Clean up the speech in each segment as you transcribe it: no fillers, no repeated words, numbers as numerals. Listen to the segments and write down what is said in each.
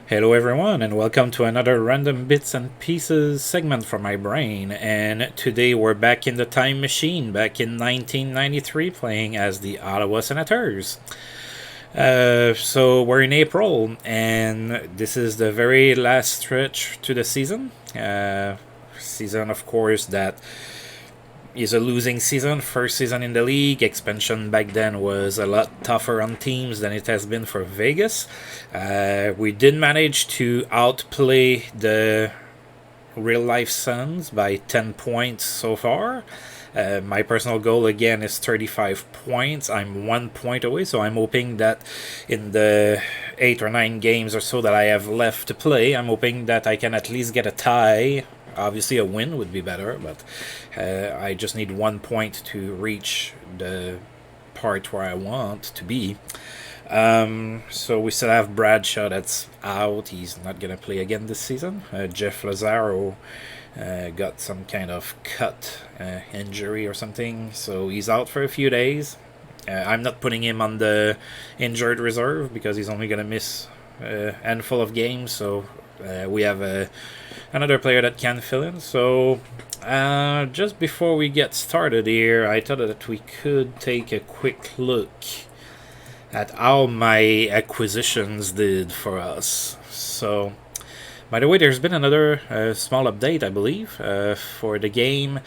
Hello everyone and welcome to another random bits and pieces segment from my brain. And today we're back in the time machine, back in 1993 playing as the Ottawa Senators. So we're in April and this is the very last stretch to the season. Season of course that is a losing season, first season in the league. Expansion back then was a lot tougher on teams than it has been for Vegas. We did manage to outplay the real life Sens by 10 points so far. My personal goal again is 35 points. I'm 1 point away, so I'm hoping that in the 8 or 9 games or so that I have left to play, I'm hoping that I can at least get a tie. Obviously, a win would be better, but I just need 1 point to reach the part where I want to be. So we still have Bradshaw that's out. He's not going to play again this season. Jeff Lazaro got some kind of cut injury or something, so he's out for a few days. I'm not putting him on the injured reserve because he's only going to miss a handful of games, so we have another player that can fill in. So just before we get started here, I thought that we could take a quick look at how my acquisitions did for us. So, by the way, there's been another small update, I believe, for the game,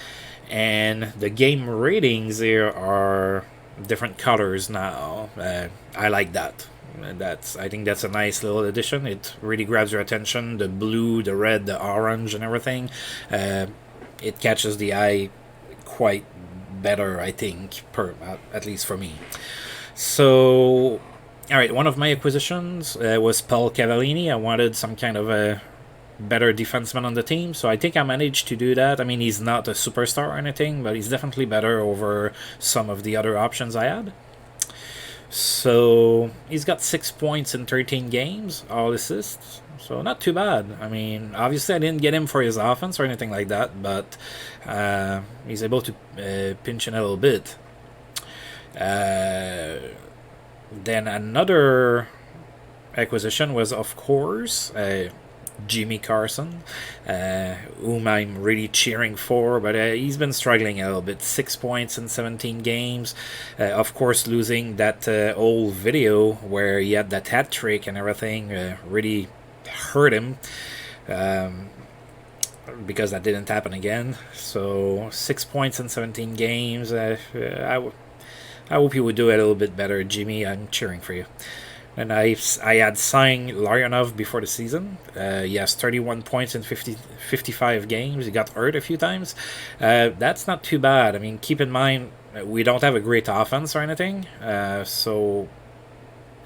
and the game ratings here are different colors now. I like that. I think that's a nice little addition. It really grabs your attention. The blue, the red, the orange, and everything. It catches the eye quite better, I think, at least for me. So, all right, one of my acquisitions was Paul Cavallini. I wanted some kind of a better defenseman on the team, so I think I managed to do that. I mean, he's not a superstar or anything, but he's definitely better over some of the other options I had. So he's got 6 points in 13 games, all assists. So not too bad. I mean, obviously I didn't get him for his offense or anything like that, but he's able to pinch in a little bit. Then another acquisition was, of course, Jimmy Carson, whom I'm really cheering for, but he's been struggling a little bit. 6 points in 17 games. Of course, losing that old video where he had that hat trick and everything really hurt him. Because that didn't happen again. So 6 points in 17 games. I hope you would do it a little bit better, Jimmy. I'm cheering for you. And I had signed Larionov before the season. He has 31 points in 55 games. He got hurt a few times. That's not too bad. I mean, keep in mind, we don't have a great offense or anything. So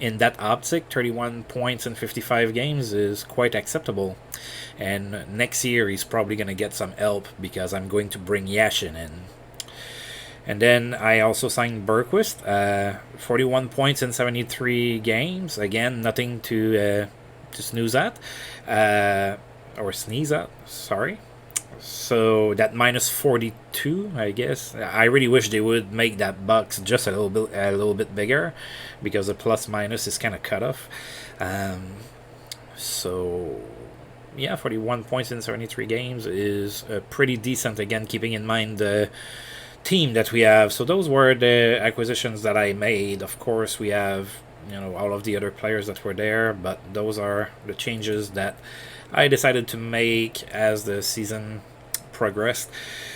in that optic, 31 points in 55 games is quite acceptable. And next year, he's probably going to get some help because I'm going to bring Yashin in. And then I also signed Bergquist, 41 points in 73 games. Again, nothing to snooze at, or sneeze at. Sorry. So that minus 42, I guess. I really wish they would make that box just a little bit bigger, because the plus minus is kind of cut off. So yeah, 41 points in 73 games is pretty decent. Again, keeping in mind the team that we have. So those were the acquisitions that I made. Of course, we have all of the other players that were there, but those are the changes that I decided to make as the season progressed.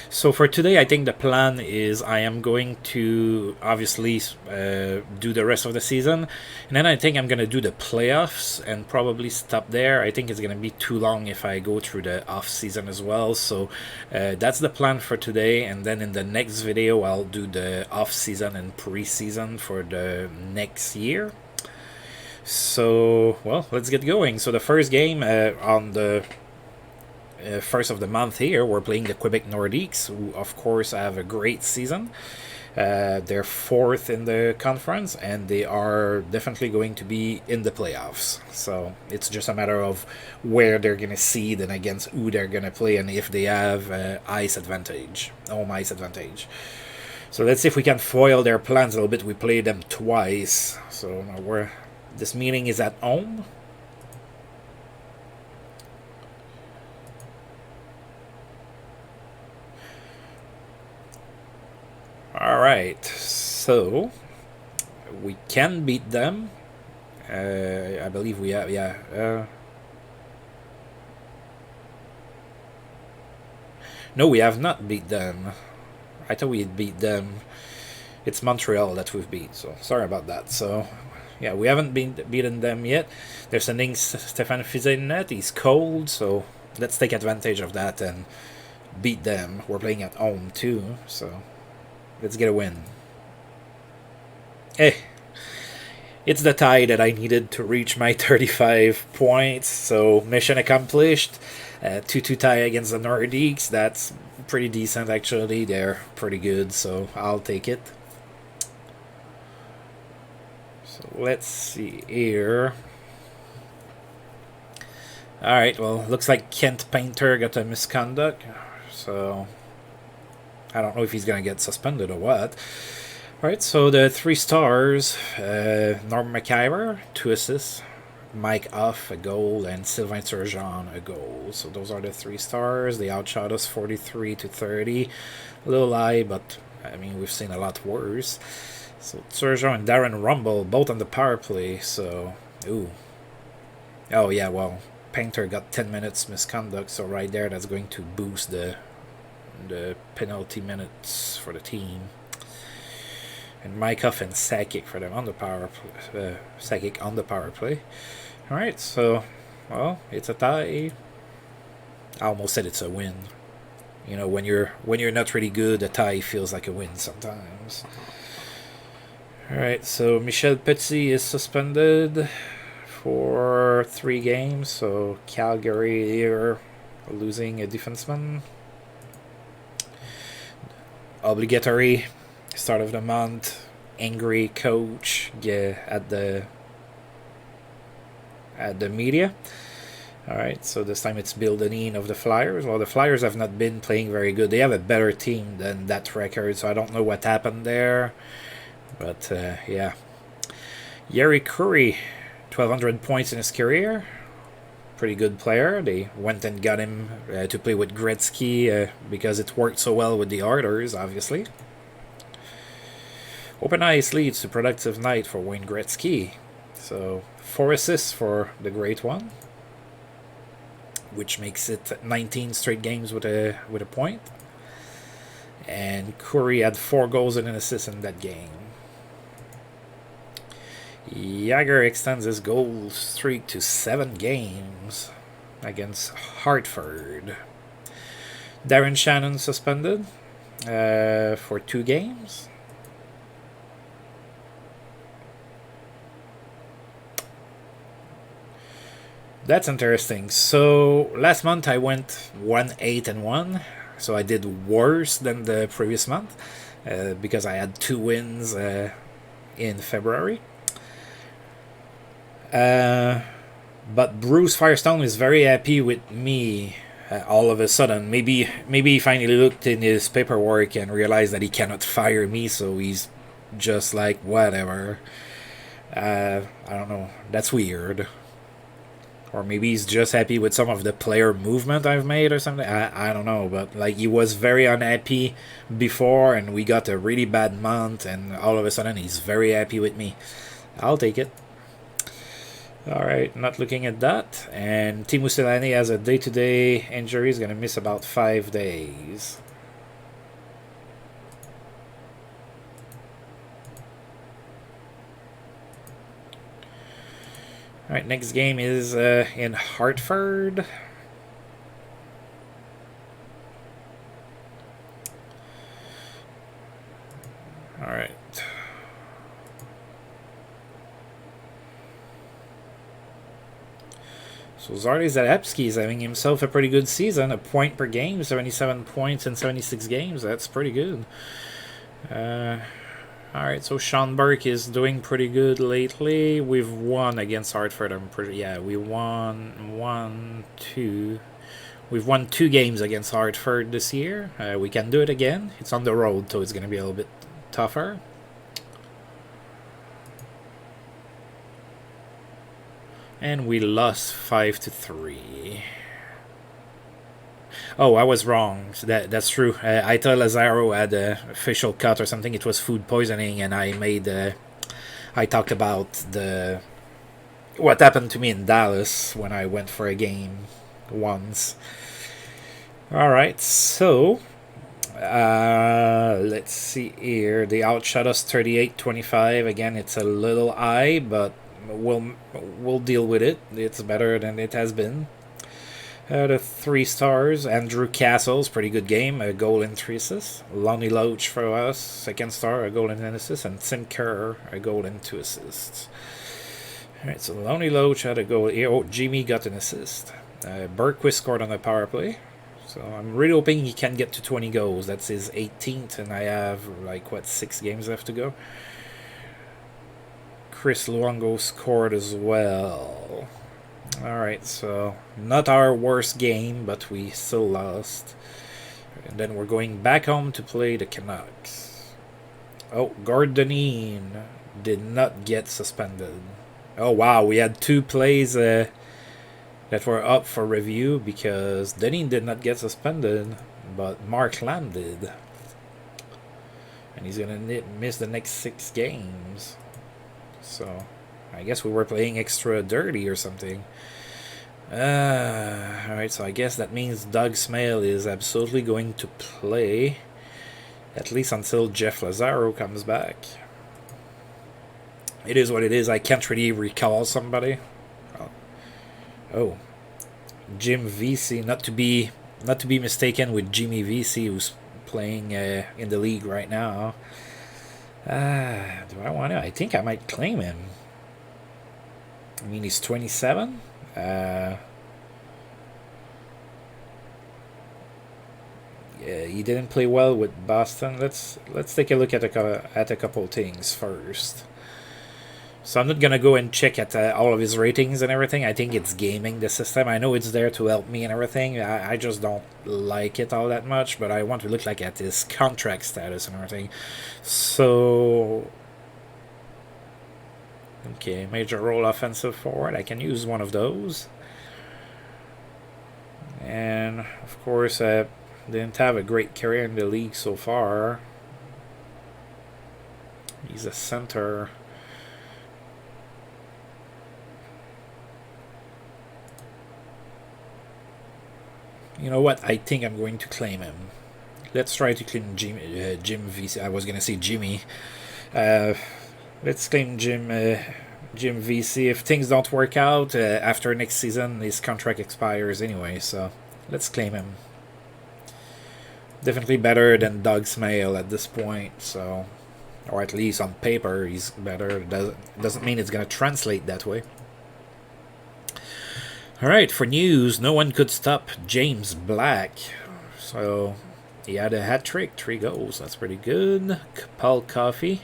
So for today, I think the plan is I am going to obviously do the rest of the season, and then I think I'm going to do the playoffs and probably stop there. I think it's going to be too long if I go through the off season as well. So that's the plan for today, and then in the next video I'll do the off season and pre-season for the next year. So, well, let's get going. So the first game on the first of the month here, we're playing the Quebec Nordiques, who of course have a great season. They're fourth in the conference, and they are definitely going to be in the playoffs. So it's just a matter of where they're going to seed and against who they're going to play, and if they have home ice advantage. So let's see if we can foil their plans a little bit. We played them twice, so this meeting is at home. right, so we can beat them. I believe we have, yeah. No, we have not beat them. I thought we had beat them. It's Montreal that we've beat, so sorry about that. So, yeah, we haven't beaten them yet. They're sending Stefan Fizenet. He's cold, so let's take advantage of that and beat them. We're playing at home too, so let's get a win. Eh, it's the tie that I needed to reach my 35 points, so mission accomplished. 2-2 tie against the Nordiques. That's pretty decent, actually. They're pretty good, so I'll take it. So let's see here. Alright, well, looks like Kent Painter got a misconduct, so I don't know if he's going to get suspended or what. Alright, so the 3 stars, Norm McIver, 2 assists, Mike Huff, a goal, and Sylvain Turgeon, a goal. So those are the 3 stars. They outshot us 43-30. A little high, but I mean, we've seen a lot worse. So Turgeon and Darren Rumble, both on the power play, so, ooh. Oh yeah, well, Painter got 10 minutes misconduct, so right there, that's going to boost the penalty minutes for the team. And Mike Huff and Sakic for them on the power play. Sakic on the power play. Alright, so, well, it's a tie. I almost said it's a win. You know, when you're not really good, a tie feels like a win sometimes. Alright, so Michel Petit is suspended for 3 games. So Calgary here losing a defenseman. Obligatory start of the month. Angry coach at the media. Alright, so this time it's Bill Deneen of the Flyers. Well, the Flyers have not been playing very good. They have a better team than that record, so I don't know what happened there. But, yeah. Yeri Curry, 1,200 points in his career. Pretty good player. They went and got him to play with Gretzky because it worked so well with the Oilers, obviously. Open ice leads to productive night for Wayne Gretzky. So 4 assists for the great one, which makes it 19 straight games with a point. And Curry had 4 goals and an assist in that game. Jagger extends his goal streak to 7 games against Hartford. Darren Shannon suspended for 2 games. That's interesting. So last month I went 1-8-1, so I did worse than the previous month because I had 2 wins in February. But Bruce Firestone is very happy with me all of a sudden. Maybe he finally looked in his paperwork and realized that he cannot fire me, so he's just like, whatever. I don't know. That's weird. Or maybe he's just happy with some of the player movement I've made or something. I don't know. But like, he was very unhappy before, and we got a really bad month, and all of a sudden he's very happy with me. I'll take it. Alright, not looking at that. And Teemu Selanne has a day-to-day injury. He's going to miss about 5 days. Alright, next game is in Hartford. Alright. So Zardy Zalepski is having himself a pretty good season. A point per game, 77 points in 76 games. That's pretty good. Alright, so Sean Burke is doing pretty good lately. We've won against Hartford. We won 2. We've won 2 games against Hartford this year. We can do it again. It's on the road, so it's going to be a little bit tougher. And we lost 5-3. Oh, I was wrong. That's true. I thought Lazaro had a facial cut or something. It was food poisoning, and I talked about the what happened to me in Dallas when I went for a game once. All right, so let's see here. They outshot us 38-25. Again, it's a little high, but we'll deal with it. It's better than it has been. The 3 stars. Andrew Castle's pretty good game. A goal and 3 assists. Lonnie Loach for us. 2nd star, a goal and an assist. And Tim Kerr, a goal and 2 assists. Alright, so Lonnie Loach had a goal. Oh, Jimmy got an assist. Bergquist scored on the power play. So I'm really hoping he can get to 20 goals. That's his 18th, and I have, 6 games left to go. Chris Luongo scored as well. Alright, so not our worst game, but we still lost. And then we're going back home to play the Canucks. Oh, Gordonine did not get suspended. Oh, wow, we had 2 plays that were up for review because Deneen did not get suspended, but Mark Lamb did. And he's going to miss the next 6 games. So I guess we were playing extra dirty or something. Alright, so I guess that means Doug Smale is absolutely going to play, at least until Jeff Lazaro comes back. It is what it is. I can't really recall somebody. Oh, Jim Vesey, not to be mistaken with Jimmy Vesey, who's playing in the league right now. Do I want to? I think I might claim him. I mean, he's 27. Yeah, he didn't play well with Boston. Let's take a look at a couple things first. So I'm not gonna go and check at all of his ratings and everything. I think it's gaming the system. I know it's there to help me and everything. I just don't like it all that much. But I want to look at his contract status and everything. So, okay, major role offensive forward. I can use one of those. And of course, didn't have a great career in the league so far. He's a center. You know what? I think I'm going to claim him. Let's try to claim Jim Vesey. I was going to say Jimmy. Let's claim Jim Vesey. If things don't work out, after next season, his contract expires anyway. So let's claim him. Definitely better than Doug Smale at this point. So, or at least on paper, he's better. Doesn't mean it's going to translate that way. Alright, for news, no one could stop James Black. So, he had a hat trick, 3 goals. That's pretty good. Paul Coffey,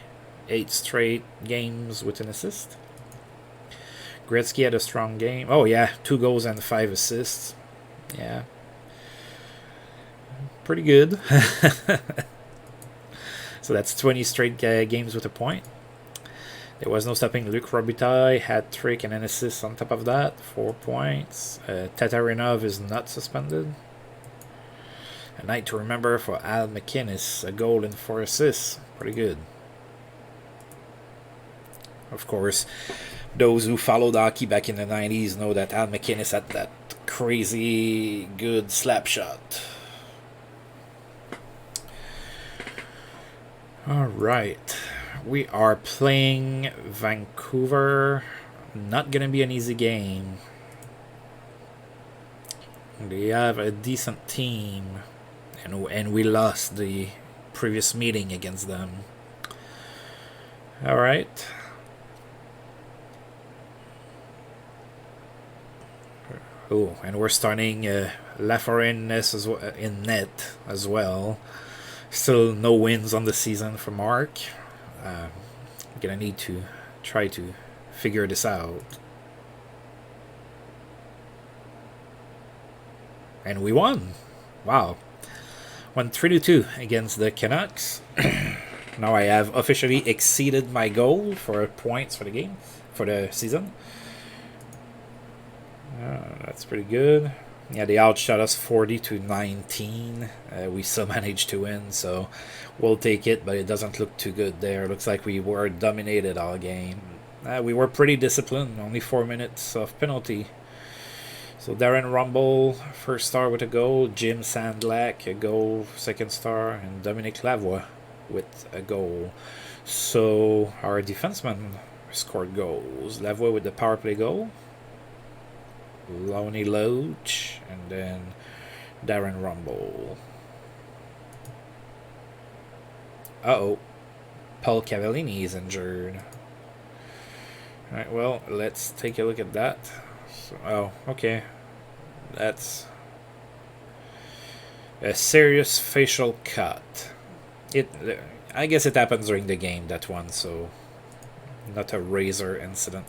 8 straight games with an assist. Gretzky had a strong game. Oh, yeah, 2 goals and 5 assists. Yeah. Pretty good. So, that's 20 straight games with a point. There was no stopping Luc Robitaille, hat trick and an assist on top of that, 4 points. Tatarinov is not suspended. A night to remember for Al McInnes, a goal and 4 assists, pretty good. Of course, those who followed hockey back in the 90s know that Al McInnes had that crazy good slap shot. All right. We are playing Vancouver. Not going to be an easy game. They have a decent team. And we lost the previous meeting against them. Alright. Oh, and we're starting Laforenais in net as well. Still no wins on the season for Mark. Gonna need to try to figure this out. And we won. Wow. Won 3-2 against the Canucks. Now I have officially exceeded my goal for points for the game, for the season. That's pretty good. Yeah, they outshot us 40-19. We still managed to win, so we'll take it, but it doesn't look too good there. Looks like we were dominated all game. We were pretty disciplined, only 4 minutes of penalty. So Darren Rumble, first star with a goal. Jim Sandlack, a goal, second star. And Dominic Lavoie with a goal. So our defenseman scored goals. Lavoie with the power play goal. Lonnie Loach. And then Darren Rumble. Uh-oh. Paul Cavallini is injured. Alright, well, let's take a look at that. Oh, okay. That's a serious facial cut. I guess it happens during the game, that one, so not a razor incident.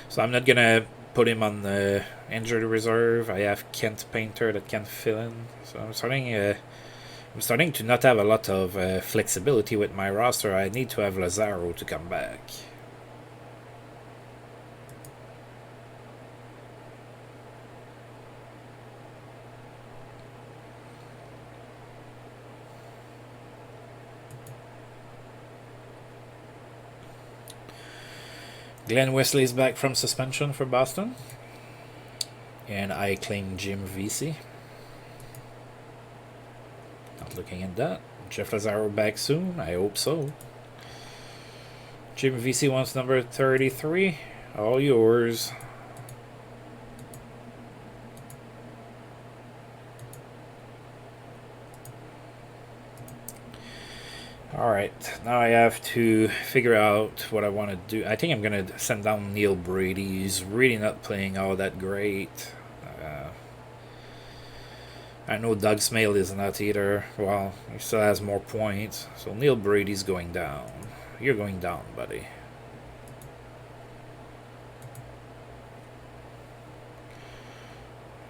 So I'm not gonna put him on the injured reserve. I have Kent Painter that can fill in. So I'm starting to not have a lot of flexibility with my roster. I need to have Lazaro to come back. Glenn Wesley is back from suspension for Boston. And I claim Jim Vesey. Not looking at that. Jeff Lazaro back soon. I hope so. Jim Vesey wants number 33. All yours. Alright, now I have to figure out what I want to do. I think I'm going to send down Neil Brady. He's really not playing all that great. I know Doug Smale is not either. Well, he still has more points. So Neil Brady's going down. You're going down, buddy.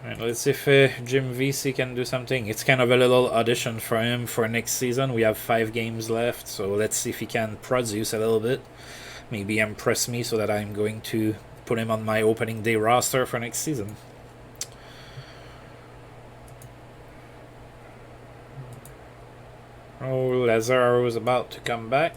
Alright, let's see if Jim Vesey can do something. It's kind of a little audition for him for next season. We have 5 games left, so let's see if he can produce a little bit. Maybe impress me so that I'm going to put him on my opening day roster for next season. Oh, Lazaro is about to come back.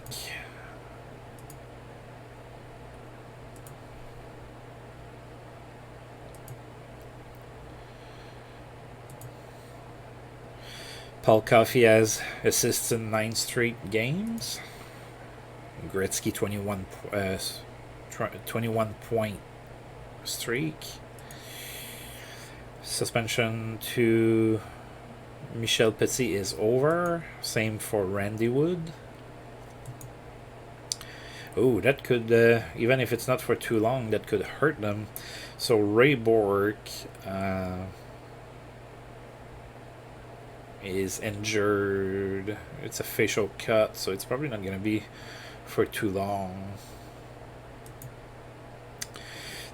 Paul Coffey has assists in 9 straight games. Gretzky 21 point streak. Suspension to Michel Petit is over. Same for Randy Wood. Oh, that could, even if it's not for too long, that could hurt them. So Ray Bork is injured. It's a facial cut, so it's probably not going to be for too long.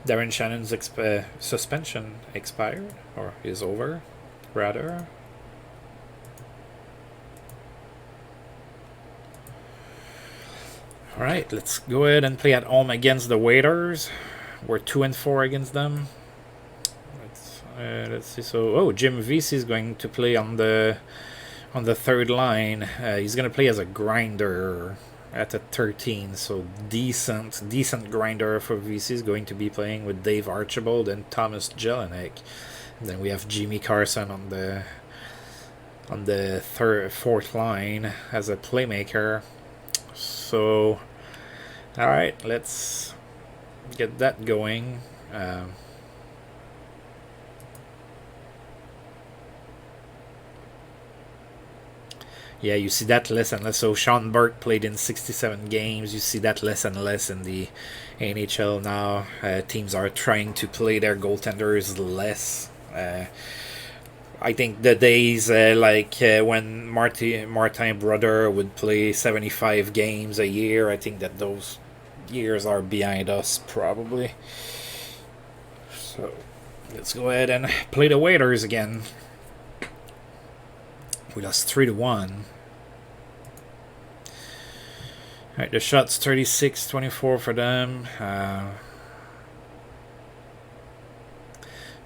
Darren Shannon's suspension expired, or is over, rather. Alright, let's go ahead and play at home against the Waiters. We're 2-4 against them. Let's see. So, Jim Vesey is going to play on the third line. He's going to play as a grinder at a 13. So decent grinder for Vesey is going to be playing with Dave Archibald and Thomas Jelinek. And then we have Jimmy Carson on the fourth line as a playmaker. So, all right, let's get that going. Yeah, you see that less and less. So Sean Burke played in 67 games. You see that less and less in the NHL now. Teams are trying to play their goaltenders less. I think the days when Martin Brodeur would play 75 games a year, I think that those years are behind us probably. So let's go ahead and play the Waiters again. We lost 3-1. Alright, the shot's 36-24 for them.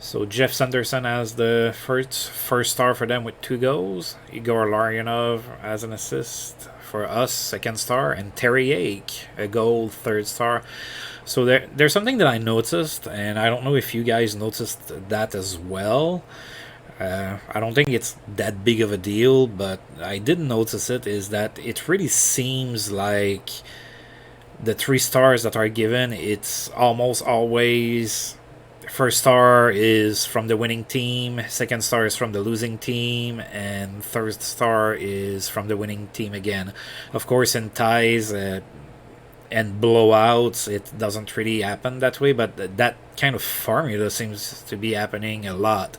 So Jeff Sanderson has the first star for them with 2 goals. Igor Larionov has an assist for us, 2nd star, and Terry Ake, a goal, 3rd star. So there's something that I noticed, and I don't know if you guys noticed that as well. I don't think it's that big of a deal, but I did notice it, is that it really seems like the 3 stars that are given, it's almost always first star is from the winning team, 2nd star is from the losing team, and 3rd star is from the winning team again. Of course, in ties and blowouts, it doesn't really happen that way, but that kind of formula seems to be happening a lot.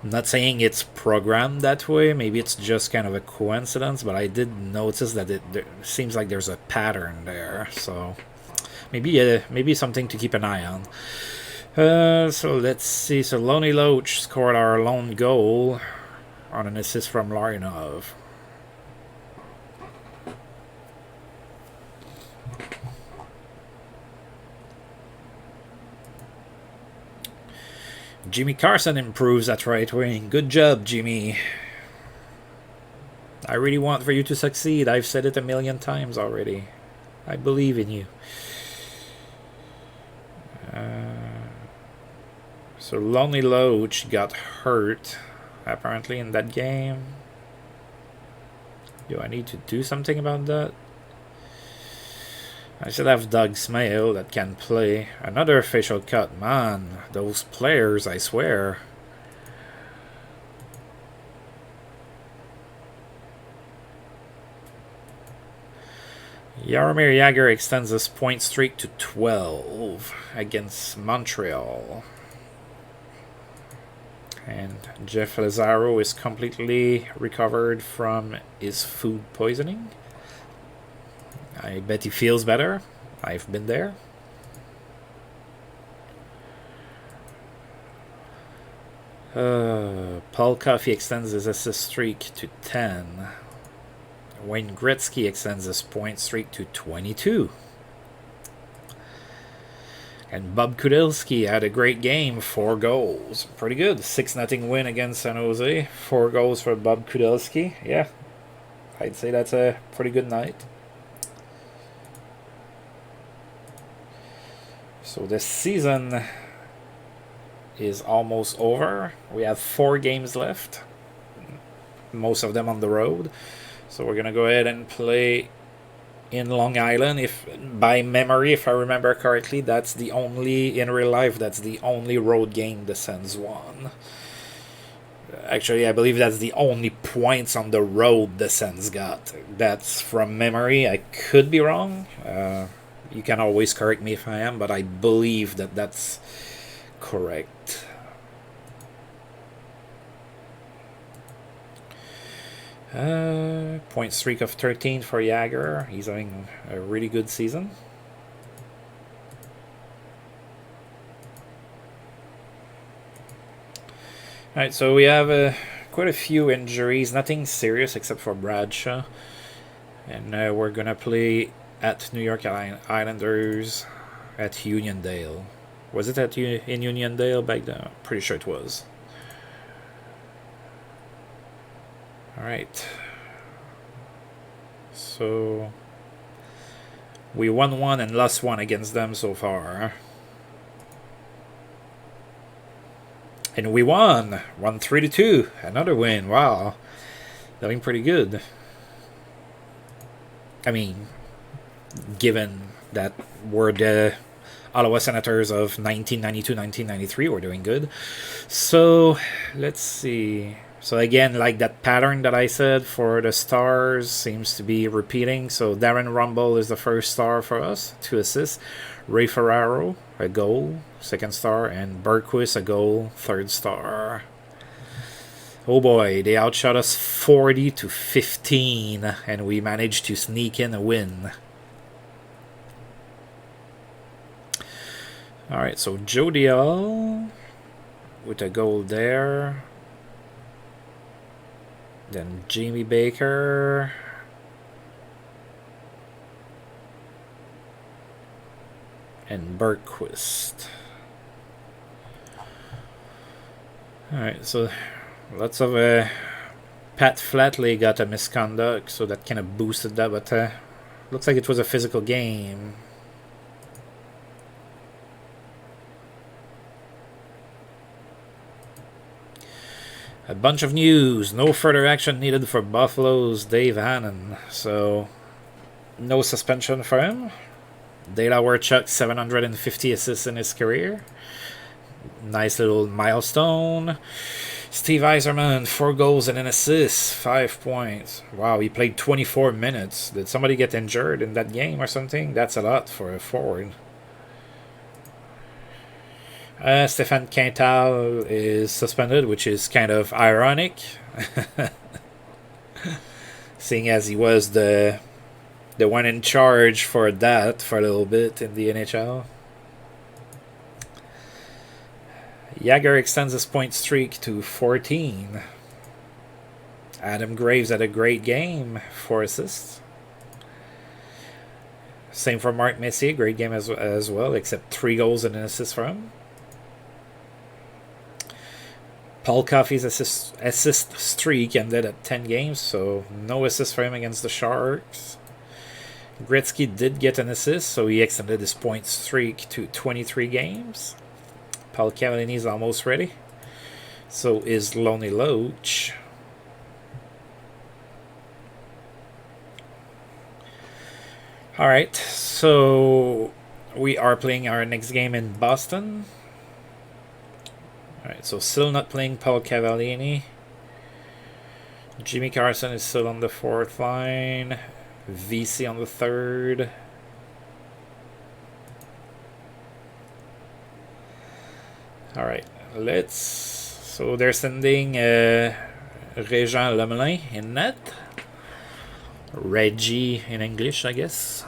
I'm not saying it's programmed that way, maybe it's just kind of a coincidence, but I did notice that it seems like there's a pattern there, so maybe something to keep an eye on. So let's see. So Lonnie Loach scored our lone goal on an assist from Larionov. Jimmy Carson improves at right wing. Good job, Jimmy. I really want for you to succeed. I've said it a million times already. I believe in you. So Lonnie Loach got hurt, apparently, in that game. Do I need to do something about that? I should have Doug Smale that can play. Another facial cut. Man, those players, I swear. Jaromir Jagr extends his point streak to 12 against Montreal. And Jeff Lazaro is completely recovered from his food poisoning. I bet he feels better. I've been there. Paul Coffey extends his assist streak to 10. Wayne Gretzky extends his point streak to 22. And Bob Kudelski had a great game, 4 goals. Pretty good. 6-0 win against San Jose. 4 goals for Bob Kudelski. Yeah, I'd say that's a pretty good night. So this season is almost over. We have 4 games left, most of them on the road. So we're going to go ahead and play in Long Island. If by memory, if I remember correctly, that's the only, in real life, that's the only road game the Sens won. Actually, I believe that's the only points on the road the Sens got. That's from memory. I could be wrong. You can always correct me if I am, but I believe that that's correct. Point streak of 13 for Jagr. He's having a really good season. Alright, so we have quite a few injuries. Nothing serious except for Bradshaw. And we're going to play at New York Islanders at Uniondale. Was it in Uniondale back then? I'm pretty sure it was. Alright. So we won 1 and lost 1 against them so far. And we won 1-3-2. Another win. Wow. Doing pretty good. I mean, given that we're the Ottawa Senators of 1992-1993, we're doing good. So let's see. So again, like that pattern that I said for the stars seems to be repeating. So Darren Rumble is the first star for us, 2 assists. Ray Ferraro, a goal, 2nd star. And Bergquist, a goal, 3rd star. Oh boy, they outshot us 40-15, and we managed to sneak in a win. Alright, so Joe Dial with a goal there. Then Jamie Baker. And Bergquist. Alright, so lots of Pat Flatley got a misconduct, so that kind of boosted that, but looks like it was a physical game. A bunch of news. No further action needed for Buffalo's Dave Hannon, so no suspension for him. Dale Warchuk, 750 assists in his career. Nice little milestone. Steve Yzerman, 4 goals and an assist, 5 points. Wow, he played 24 minutes. Did somebody get injured in that game or something? That's a lot for a forward. Stéphane Quintal is suspended, which is kind of ironic, seeing as he was the one in charge for that for a little bit in the NHL. Jagger extends his point streak to 14. Adam Graves had a great game, 4 assists. Same for Mark Messier, great game as well, except 3 goals and an assist for him. Paul Coffey's assist streak ended at 10 games, so no assist for him against the Sharks. Gretzky did get an assist, so he extended his point streak to 23 games. Paul Cavallini is almost ready. So is Lonnie Loach. Alright, so we are playing our next game in Boston. Alright, so still not playing Paul Cavallini. Jimmy Carson is still on the 4th line. VC on the 3rd. Alright, let's... So they're sending Régent Lemelin in net. Reggie in English, I guess.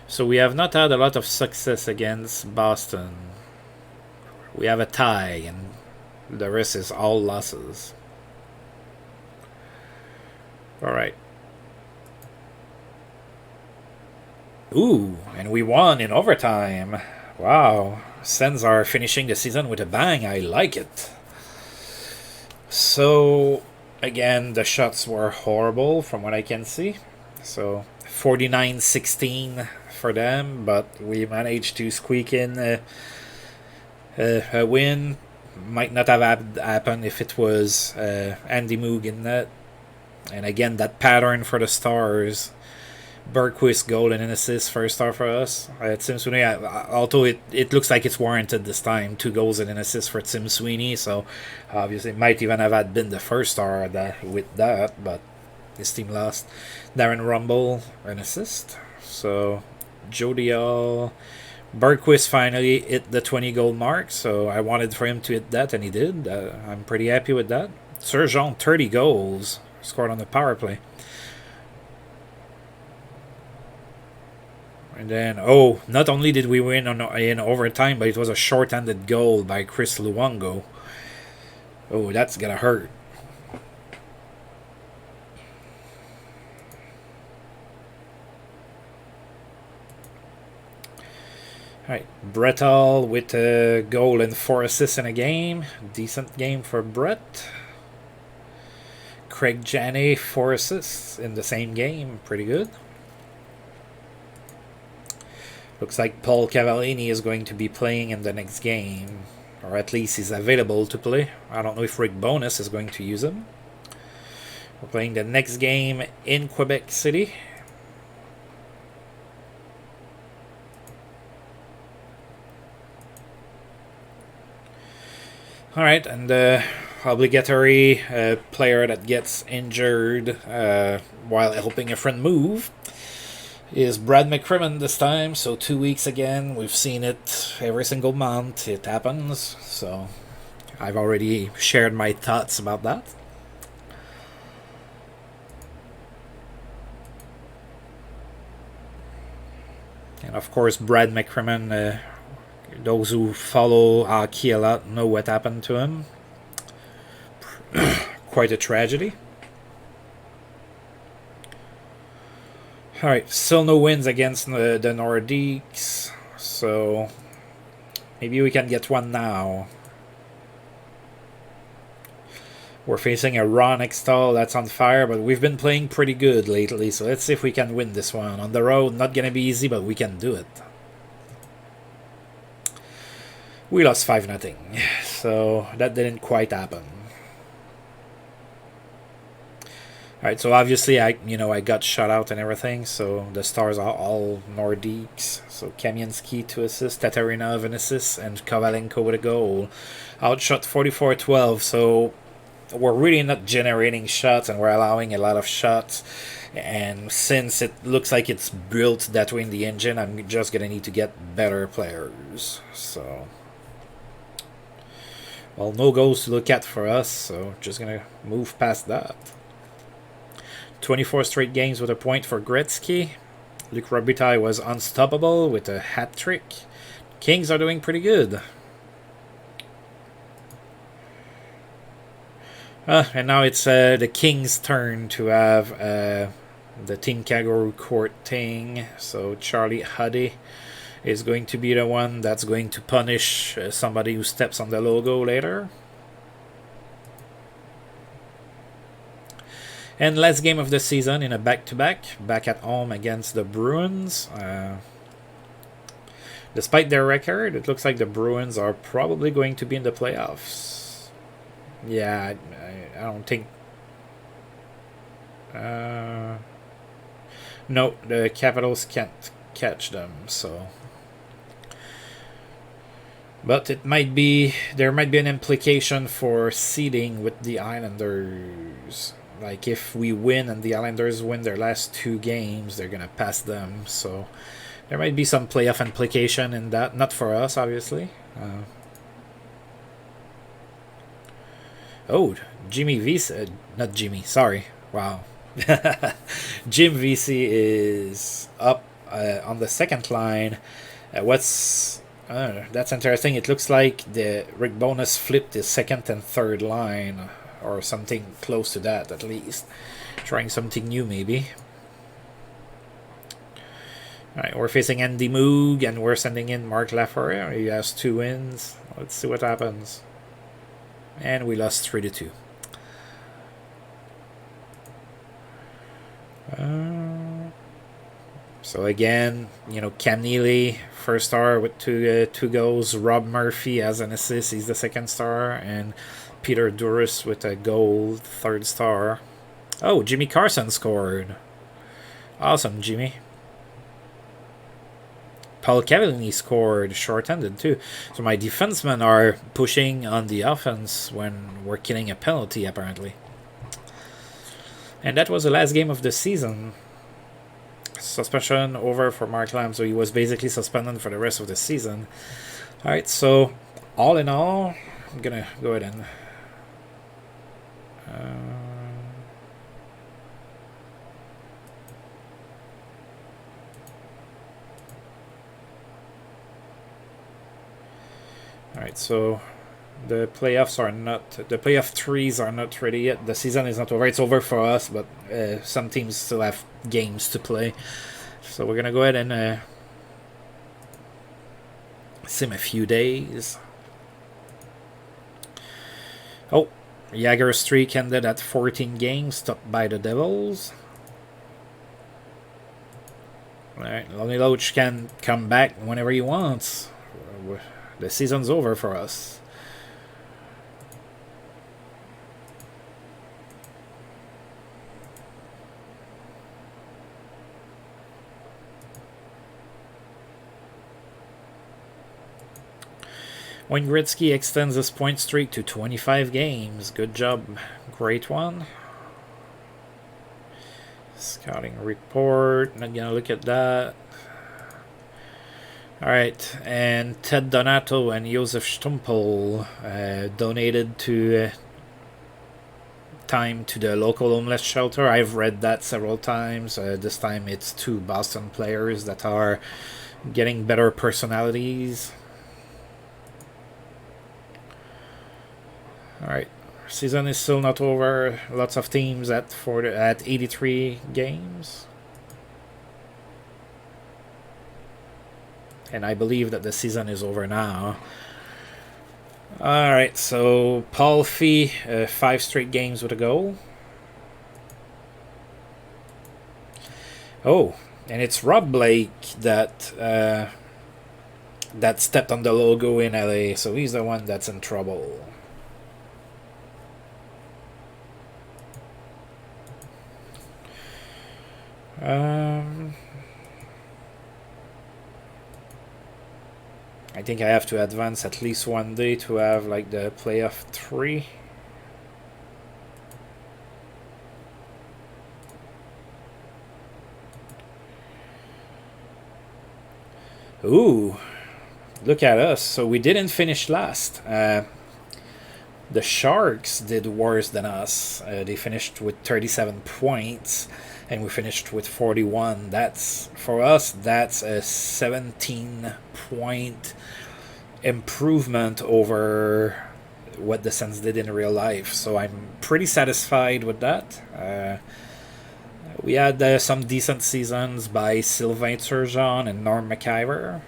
So we have not had a lot of success against Boston. We have a tie, and the rest is all losses. Alright. Ooh, and we won in overtime. Wow. Sens are finishing the season with a bang. I like it. So, again, the shots were horrible from what I can see. So, 49-16 for them, but we managed to squeak in a win. Might not have happened if it was Andy Moog in net. And again, that pattern for the Stars. Bergquist goal and an assist, first star for us. Tim Sweeney, although it looks like it's warranted this time, 2 goals and an assist for Tim Sweeney, so obviously it might even have had been the first star with that, but his team lost. Darren Rumble, an assist. So Joe Dial. Bergquist finally hit the 20-goal mark, so I wanted for him to hit that, and he did. I'm pretty happy with that. Sergeant, 30 goals, scored on the power play. And then, not only did we win in overtime, but it was a short-handed goal by Chris Luongo. Oh, that's gonna hurt. Alright, Brettal with a goal and 4 assists in a game. Decent game for Brett. Craig Janney, 4 assists in the same game. Pretty good. Looks like Paul Cavallini is going to be playing in the next game. Or at least he's available to play. I don't know if Rick Bowness is going to use him. We're playing the next game in Quebec City. Alright, and the obligatory player that gets injured while helping a friend move is Brad McCrimmon this time. So 2 weeks again. We've seen it every single month. It happens. So I've already shared my thoughts about that. And of course, Brad McCrimmon, those who follow hockey a lot know what happened to him. Quite a tragedy. Alright, still no wins against the Nordiques, so maybe we can get one now. We're facing a Ron Extall that's on fire, but we've been playing pretty good lately, so let's see if we can win this one. On the road, not gonna be easy, but we can do it. We lost 5-0, so that didn't quite happen. Alright, so obviously I got shut out and everything, so the stars are all Nordiques. So Kamensky to assist, Tatarinov an assist, and Kovalenko with a goal. Outshot 44-12, so we're really not generating shots and we're allowing a lot of shots. And since it looks like it's built that way in the engine, I'm just gonna need to get better players. So, well, no goals to look at for us, so just gonna move past that. 24 straight games with a point for Gretzky. Luc Robitaille was unstoppable with a hat trick. Kings are doing pretty good. And now it's the Kings' turn to have the Team Kangaroo Court thing. So Charlie Huddy is going to be the one that's going to punish somebody who steps on the logo later. And last game of the season in a back-to-back, back at home against the Bruins. Despite their record, it looks like the Bruins are probably going to be in the playoffs. Yeah, I don't think... no, the Capitals can't catch them, so... But it might be... There might be an implication for seeding with the Islanders. Like, if we win and the Islanders win their last 2 games, they're going to pass them. So, there might be some playoff implication in that. Not for us, obviously. Jimmy Vesey. Not Jimmy, sorry. Wow. Jim Vesey is up on the second line. That's interesting. It looks like the Rick Bowness flipped his second and third line. Or something close to that, at least. Trying something new, maybe. Alright, we're facing Andy Moog, and we're sending in Mark Lafleur. He has 2 wins. Let's see what happens. And we lost 3-2. So again, Cam Neely, first star with 2 goals. Rob Murphy as an assist, he's the second star. And Peter Duris with a goal, 3rd star. Oh, Jimmy Carson scored. Awesome, Jimmy. Paul Cavallini scored, short-handed too. So my defensemen are pushing on the offense when we're killing a penalty, apparently. And that was the last game of the season. Suspension over for Mark Lamb, so he was basically suspended for the rest of the season. Alright, so all in all, I'm gonna go ahead and alright, so the playoffs are not, the playoff threes are not ready yet. The season is not over. It's over for us, but some teams still have games to play. So we're gonna go ahead and sim a few days. Oh, Jagger's streak ended at 14 games, stopped by the Devils. Alright, Lonnie Loach can come back whenever he wants. The season's over for us. Wayne Gretzky extends his point streak to 25 games. Good job. Great one. Scouting report. Not gonna look at that. Alright, and Ted Donato and Josef Stumpel donated to time to the local homeless shelter. I've read that several times. This time it's 2 Boston players that are getting better personalities. Alright, season is still not over. Lots of teams at 83 games. And I believe that the season is over now. All right, so Paul Fee, 5 straight games with a goal. Oh, and it's Rob Blake that that stepped on the logo in LA, so he's the one that's in trouble. I think I have to advance at least one day to have like the playoff 3. Ooh, look at us. So we didn't finish last. The Sharks did worse than us. They finished with 37 points, and we finished with 41. That's, for us, that's a 17-point improvement over what the Sens did in real life. So I'm pretty satisfied with that. We had some decent seasons by Sylvain Turgeon and Norm McIver.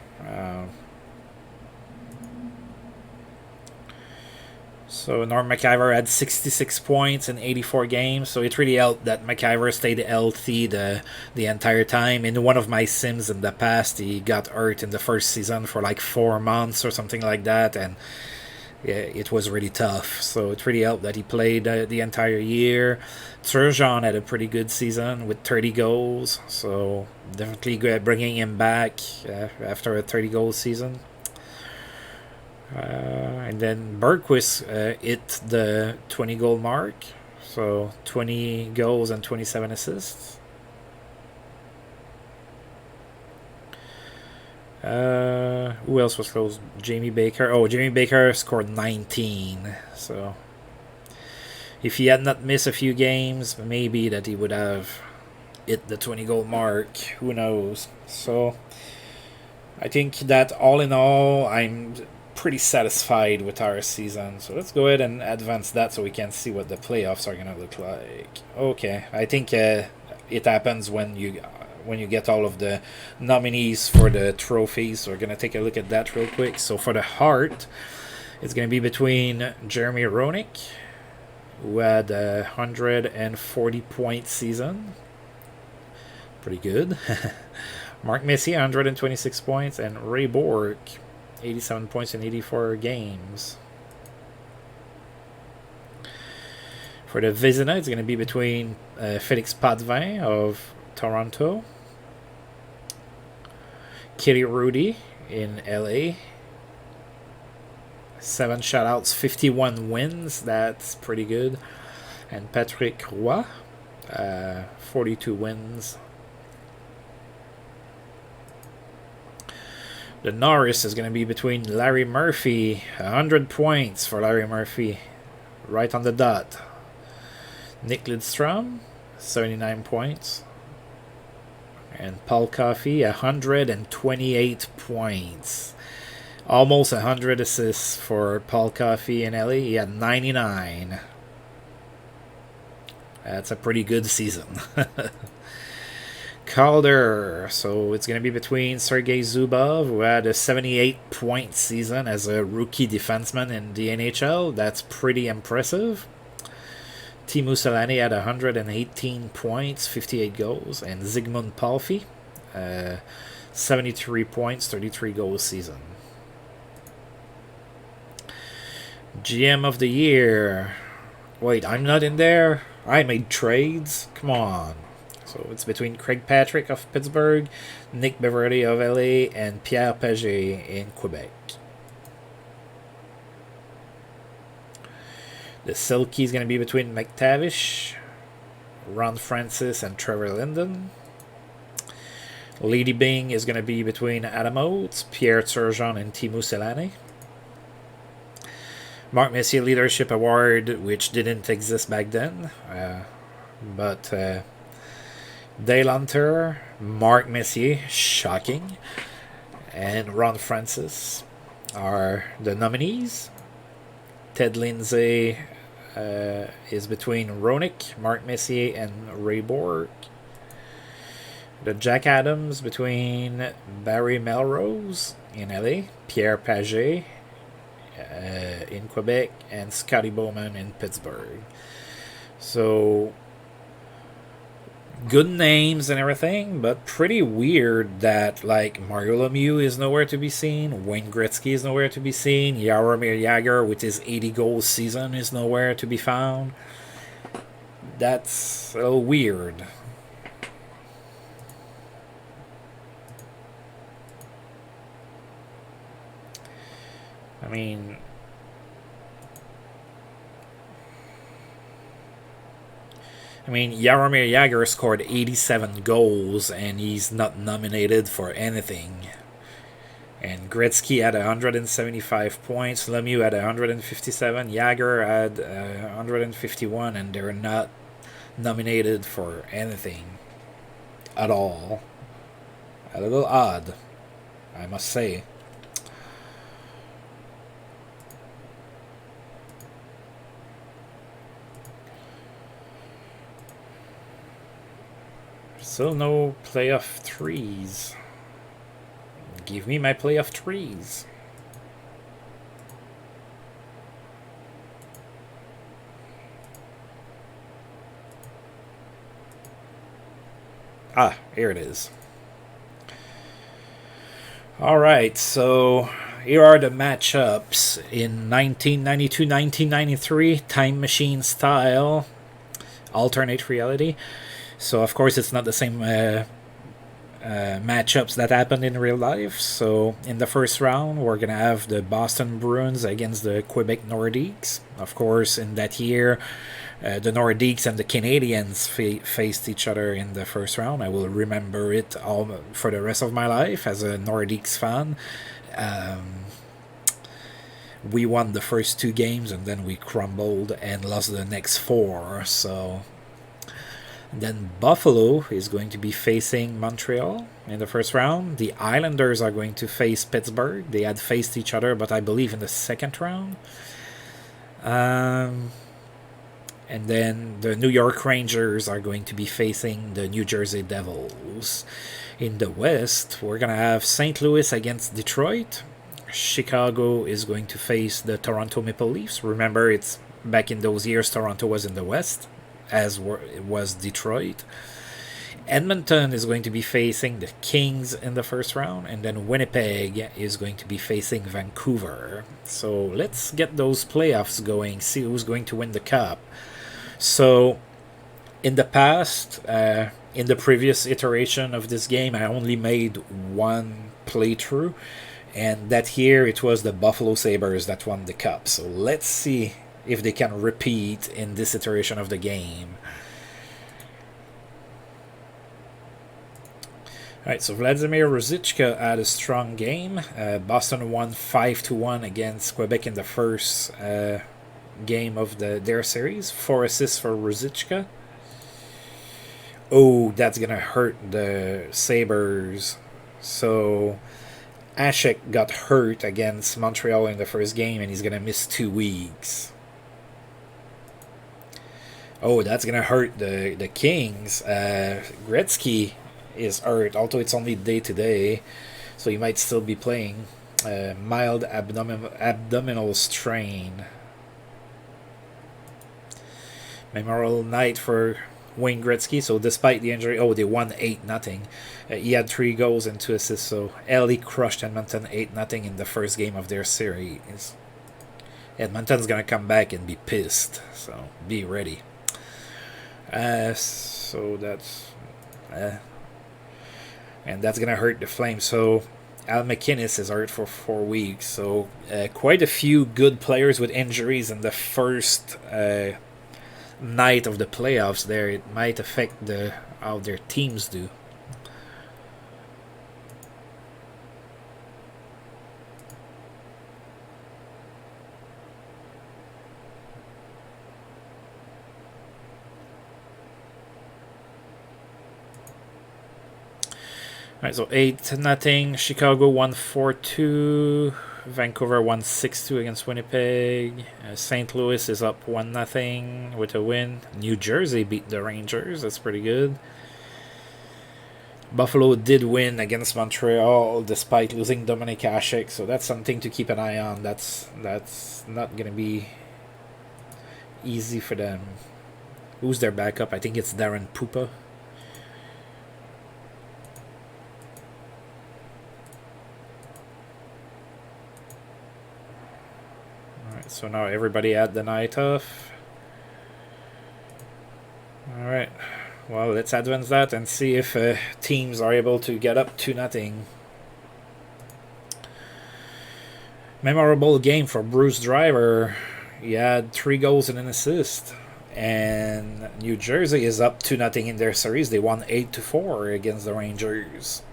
So Norm McIver had 66 points in 84 games, so it really helped that McIver stayed healthy the entire time. In one of my sims in the past, he got hurt in the first season for like 4 months or something like that, and yeah, it was really tough. So it really helped that he played the entire year. Turgeon had a pretty good season with 30 goals, so definitely bringing him back after a 30-goal season. And then Bergquist hit the 20-goal mark, so 20 goals and 27 assists. Who else was close? Jamie Baker. Oh, Jamie Baker scored 19. So if he had not missed a few games, maybe that he would have hit the 20-goal mark. Who knows? So I think that all in all, I'm pretty satisfied with our season. So let's go ahead and advance that so we can see what the playoffs are going to look like. Okay, I think it happens when you get all of the nominees for the trophies. So we're going to take a look at that real quick. So for the Hart, it's going to be between Jeremy Roenick, who had a 140-point season. Pretty good. Mark Messier, 126 points, and Ray Bourque, 87 points in 84 games. For the Vizina, it's going to be between Félix Potvin of Toronto, Kitty Rudy in LA, 7 shutouts, 51 wins. That's pretty good. And Patrick Roy, 42 wins. The Norris is going to be between Larry Murphy, 100 points for Larry Murphy, right on the dot. Nick Lidstrom, 79 points. And Paul Coffey, 128 points. Almost 100 assists for Paul Coffey in LA. He had 99. That's a pretty good season. Calder, so it's going to be between Sergei Zubov, who had a 78-point season as a rookie defenseman in the NHL. That's pretty impressive. Teemu Selanne had 118 points, 58 goals. And Zygmunt Palffy, 73 points, 33 goals season. GM of the Year. Wait, I'm not in there? I made trades? Come on. So it's between Craig Patrick of Pittsburgh, Nick Beverly of LA, and Pierre Paget in Quebec. The Selkie is going to be between McTavish, Ron Francis, and Trevor Linden. Lady Bing is going to be between Adam Oates, Pierre Turgeon, and Teemu Selanne. Mark Messier Leadership Award, which didn't exist back then, but Dale Hunter, Mark Messier, shocking, and Ron Francis are the nominees. Ted Lindsay is between Roenick, Mark Messier, and Ray Bourque. The Jack Adams between Barry Melrose in LA, Pierre Paget, in Quebec and Scotty Bowman in Pittsburgh. So good names and everything, but pretty weird that like Mario Lemieux is nowhere to be seen, Wayne Gretzky is nowhere to be seen, Jaromir Jagr with his 80 goal season is nowhere to be found. That's so weird. I mean, Jaromir Jagr scored 87 goals and he's not nominated for anything. And Gretzky had 175 points, Lemieux had 157, Jagr had 151, and they're not nominated for anything at all. A little odd, I must say. Still no playoff threes. Give me my playoff threes. Ah, here it is. Alright, so here are the matchups in 1992-1993, Time Machine style, alternate reality. So, of course, it's not the same matchups that happened in real life. So, in the first round, we're going to have the Boston Bruins against the Quebec Nordiques. Of course, in that year, the Nordiques and the Canadians faced each other in the first round. I will remember it all for the rest of my life as a Nordiques fan. We won the first 2 games and then we crumbled and lost the next 4. So then Buffalo is going to be facing Montreal in the first round. The Islanders are going to face Pittsburgh. They had faced each other, but I believe in the second round. And then the New York Rangers are going to be facing the New Jersey Devils. In the West, we're going to have St. Louis against Detroit. Chicago is going to face the Toronto Maple Leafs. Remember, it's back in those years, Toronto was in the West, as was Detroit. Edmonton is going to be facing the Kings in the first round, and then Winnipeg is going to be facing Vancouver. So let's get those playoffs going, see who's going to win the cup. So in the past, in the previous iteration of this game, I only made one playthrough, and that year it was the Buffalo Sabres that won the cup. So let's see if they can repeat in this iteration of the game. Alright, so Vladimir Ruzicka had a strong game. Boston won 5-1 against Quebec in the first game of their series. 4 assists for Ruzicka. Oh, that's going to hurt the Sabres. So Ashek got hurt against Montreal in the first game and he's going to miss 2 weeks. Oh, that's going to hurt the Kings. Gretzky is hurt, although it's only day-to-day, so he might still be playing. Mild abdominal strain. Memorial night for Wayne Gretzky, so despite the injury, they won 8-0. He had 3 goals and 2 assists, so LA crushed Edmonton 8-0 in the first game of their series. Edmonton's going to come back and be pissed, so be ready. So that's... and that's going to hurt the Flames. So Al McInnes is hurt for 4 weeks. So quite a few good players with injuries in the first night of the playoffs there. It might affect how their teams do. Alright, so 8-0. Chicago won 4-2. Vancouver won 6-2 against Winnipeg. St. Louis is up 1-0 with a win. New Jersey beat the Rangers. That's pretty good. Buffalo did win against Montreal despite losing Dominik Hasek, so that's something to keep an eye on. That's not gonna be easy for them. Who's their backup? I think it's Darren Pupa. Alright, so now everybody had the night off. Alright, well, let's advance that and see if teams are able to get up 2-0. Memorable game for Bruce Driver. He had 3 goals and an assist. And New Jersey is up 2-0 in their series. They won 8-4 against the Rangers.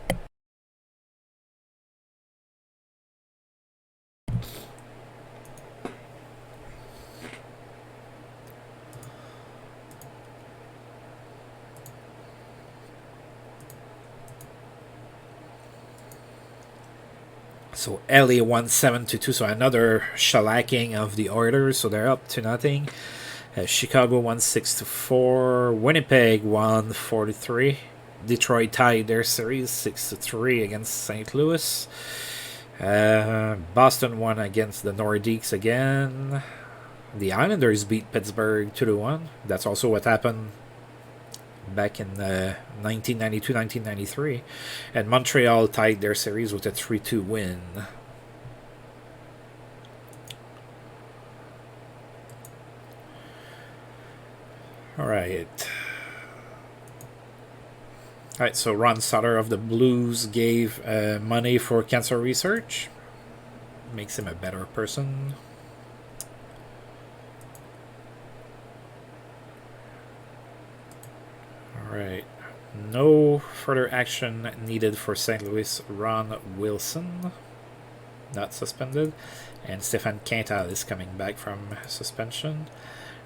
So LA won 7-2, so another shellacking of the Oilers. So they're up 2-0. Chicago won 6-4. Winnipeg won 4-3. Detroit tied their series 6-3 against St. Louis. Boston won against the Nordiques again. The Islanders beat Pittsburgh 2-1. That's also what happened back in 1992-1993. And Montreal tied their series with a 3-2 win. Alright, so Ron Sutter of the Blues gave money for cancer research. Makes him a better person. Alright, no further action needed for St. Louis. Ron Wilson, not suspended. And Stefan Quintal is coming back from suspension.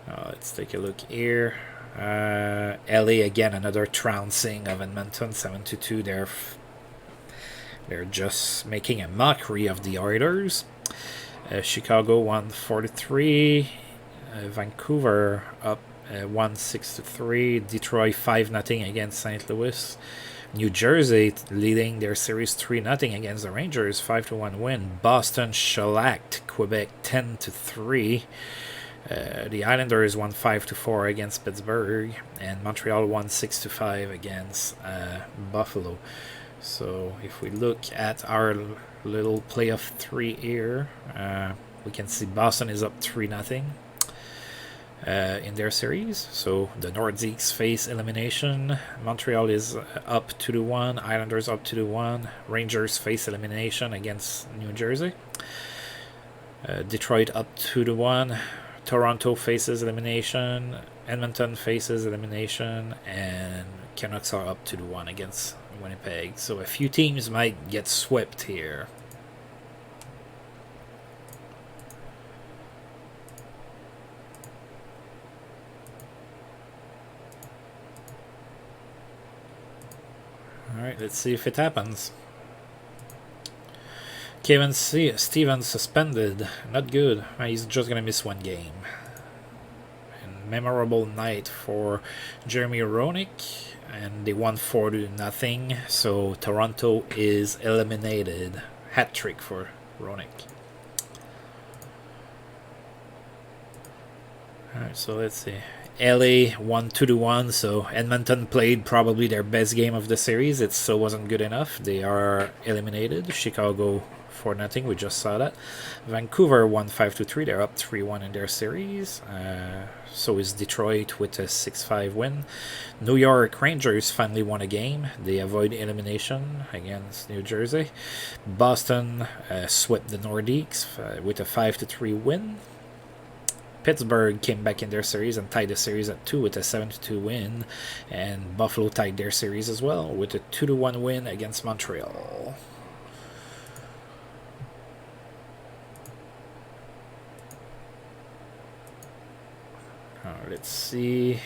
Let's take a look here. LA again, another trouncing of Edmonton, 7-2. They're just making a mockery of the Oilers. Chicago won 4-3. Vancouver up 1-6-3. Detroit 5-0 against St. Louis. New Jersey leading their series 3-0 against the Rangers, 5-1 win. Boston shellacked Quebec 10-3. The Islanders won 5-4 against Pittsburgh, and Montreal won 6-5 against Buffalo. So if we look at our little playoff 3 here, we can see Boston is up 3-0 in their series. So the Nordiques face elimination. Montreal is up 2-1. Islanders up 2-1. Rangers face elimination against New Jersey. Detroit up 2-1. Toronto faces elimination. Edmonton faces elimination. And Canucks are up 2-1 against Winnipeg. So a few teams might get swept here. Alright, let's see if it happens. Kevin Stevens suspended. Not good. He's just going to miss 1 game. And memorable night for Jeremy Roenick. And they won 4-0. So Toronto is eliminated. Hat trick for Roenick. Alright, so let's see. LA won 2-1, so Edmonton played probably their best game of the series. It still wasn't good enough. They are eliminated. Chicago 4-0, we just saw that. Vancouver won 5-3. They're up 3-1 in their series. So is Detroit with a 6-5 win. New York Rangers finally won a game. They avoid elimination against New Jersey. Boston swept the Nordiques with a 5-3 win. Pittsburgh came back in their series and tied the series at 2 with a 7-2 win. And Buffalo tied their series as well with a 2-1 win against Montreal. Let's see.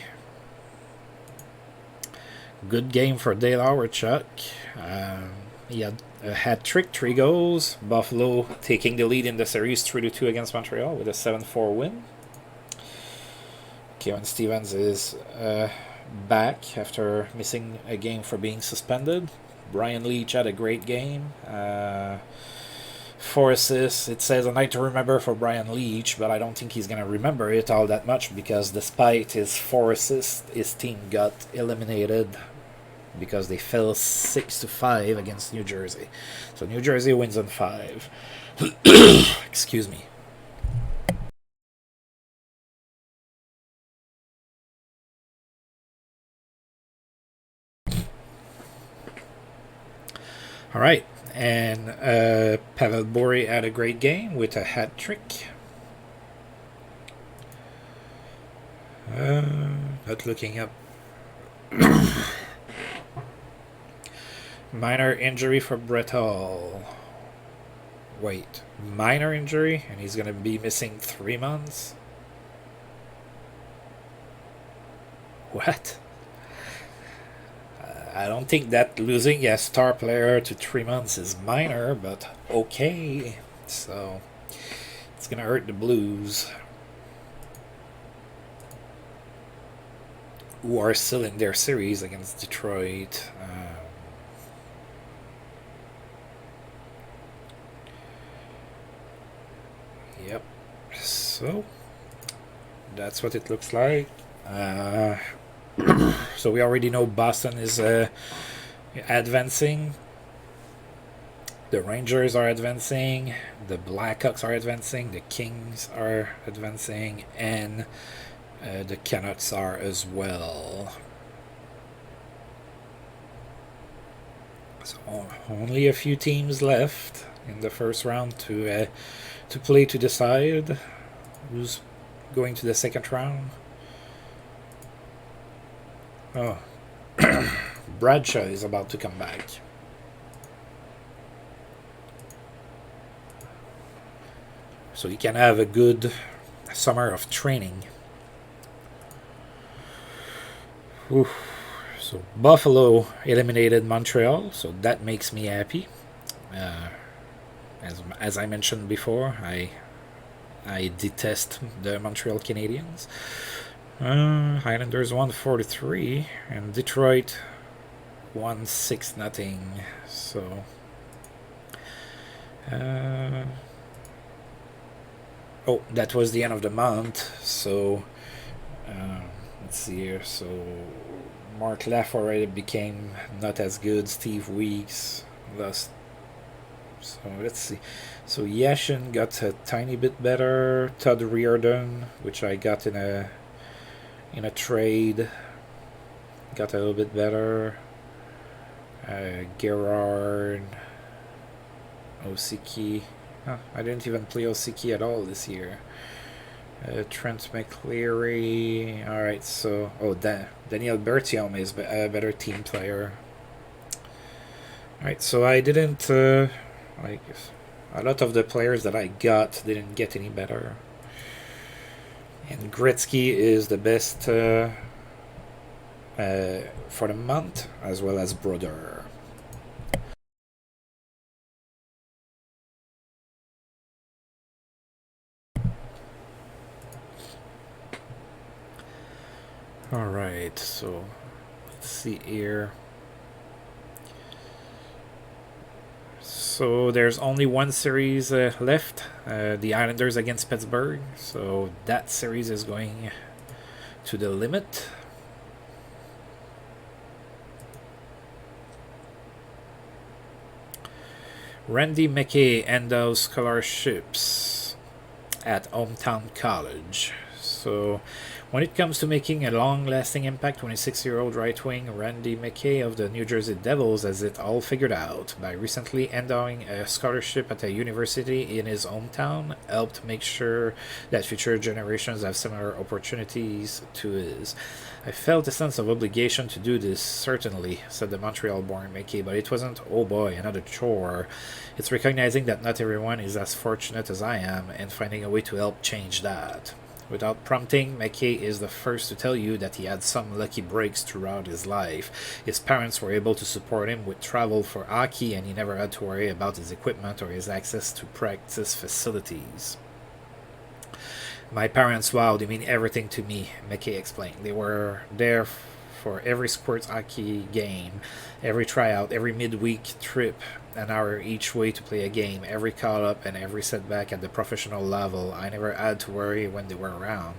Good game for Dale Hawerchuk. He had a hat trick, 3 goals. Buffalo taking the lead in the series 3-2 against Montreal with a 7-4 win. Kevin Stevens is back after missing a game for being suspended. Brian Leach had a great game. 4 assists. It says a night to remember for Brian Leach, but I don't think he's going to remember it all that much because despite his 4 assists, his team got eliminated because they fell 6-5 against New Jersey. So New Jersey wins on 5. Excuse me. All right. And Pavel Bure had a great game with a hat trick. Not looking up. Minor injury for Brett Hall. Wait, minor injury? And he's going to be missing 3 months? What? I don't think that losing a star player to 3 months is minor, but okay. So, it's going to hurt the Blues, who are still in their series against Detroit. Yep. So, that's what it looks like. So we already know Boston is advancing. The Rangers are advancing. The Blackhawks are advancing. The Kings are advancing. And the Canucks are as well. So only a few teams left in the first round to play to decide who's going to the second round. Oh, Bradshaw is about to come back. So he can have a good summer of training. Oof. So Buffalo eliminated Montreal, so that makes me happy. As I mentioned before, I detest the Montreal Canadiens. Islanders won 4-3, and Detroit won 6-0. So, oh, that was the end of the month. So, let's see here. So, Mark Lafforet became not as good. Steve Weeks lost. So let's see. So Yashin got a tiny bit better. Todd Reardon, which I got in a trade, got a little bit better. Gerard, Osiki. I didn't even play Osiki at all this year. Trent McCleary. Alright, so... Oh, Daniel Bertium is a better team player. Alright, so I didn't... like, a lot of the players that I got didn't get any better. And Gretzky is the best for the month, as well as Brodeur. Alright, so let's see here. So there's only one series left, the Islanders against Pittsburgh. So that series is going to the limit. Randy McKay endows scholarships at Hometown College. So when it comes to making a long-lasting impact, 26-year-old right-wing Randy McKay of the New Jersey Devils has it all figured out. By recently endowing a scholarship at a university in his hometown, helped make sure that future generations have similar opportunities to his. I felt a sense of obligation to do this, certainly, said the Montreal-born McKay, but it wasn't, oh boy, another chore. It's recognizing that not everyone is as fortunate as I am, and finding a way to help change that. Without prompting, McKay is the first to tell you that he had some lucky breaks throughout his life. His parents were able to support him with travel for hockey, and he never had to worry about his equipment or his access to practice facilities. My parents, wow, they mean everything to me, McKay explained. They were there for every sports hockey game, every tryout, every midweek trip, an hour each way to play a game, every call up, and every setback at the professional level. I never had to worry when they were around.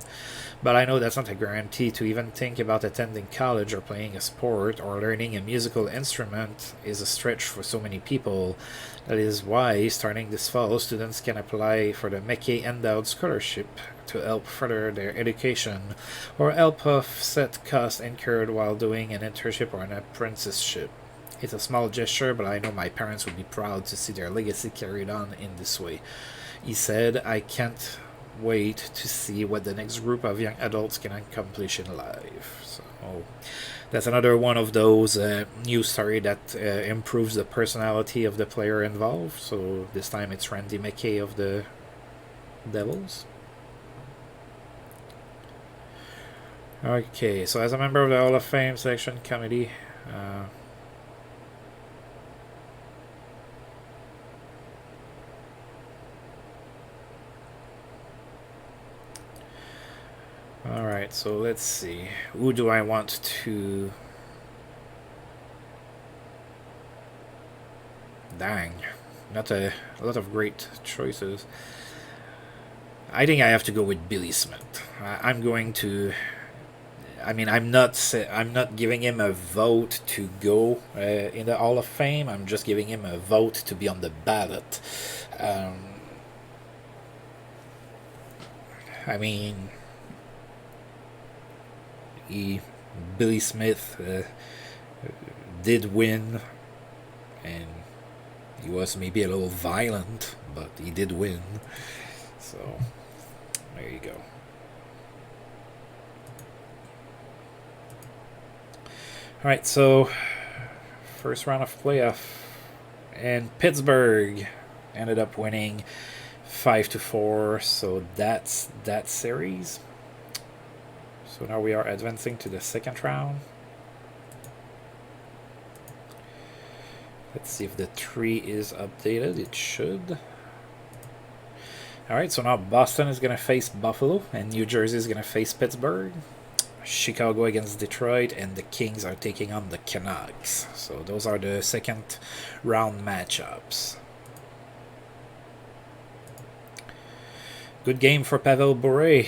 But I know that's not a guarantee. To even think about attending college or playing a sport or learning a musical instrument is a stretch for so many people. That is why, starting this fall, students can apply for the McKay Endowed Scholarship to help further their education or help offset costs incurred while doing an internship or an apprenticeship. It's a small gesture, but I know my parents would be proud to see their legacy carried on in this way. He said, I can't wait to see what the next group of young adults can accomplish in life. So that's another one of those news story that improves the personality of the player involved. So this time it's Randy McKay of the Devils. Okay, so as a member of the Hall of Fame selection committee, alright, so let's see. Who do I want to... Dang. Not a lot of great choices. I think I have to go with Billy Smith. I'm going to... I mean, I'm not giving him a vote to go in the Hall of Fame. I'm just giving him a vote to be on the ballot. I mean... Billy Smith did win, and he was maybe a little violent, but he did win. So there you go. Alright, so first round of playoff, and Pittsburgh ended up winning 5-4, so that's that series. So now we are advancing to the second round. Let's see if the tree is updated. It should. Alright, so now Boston is going to face Buffalo, and New Jersey is going to face Pittsburgh. Chicago against Detroit, and the Kings are taking on the Canucks. So those are the second round matchups. Good game for Pavel Bure.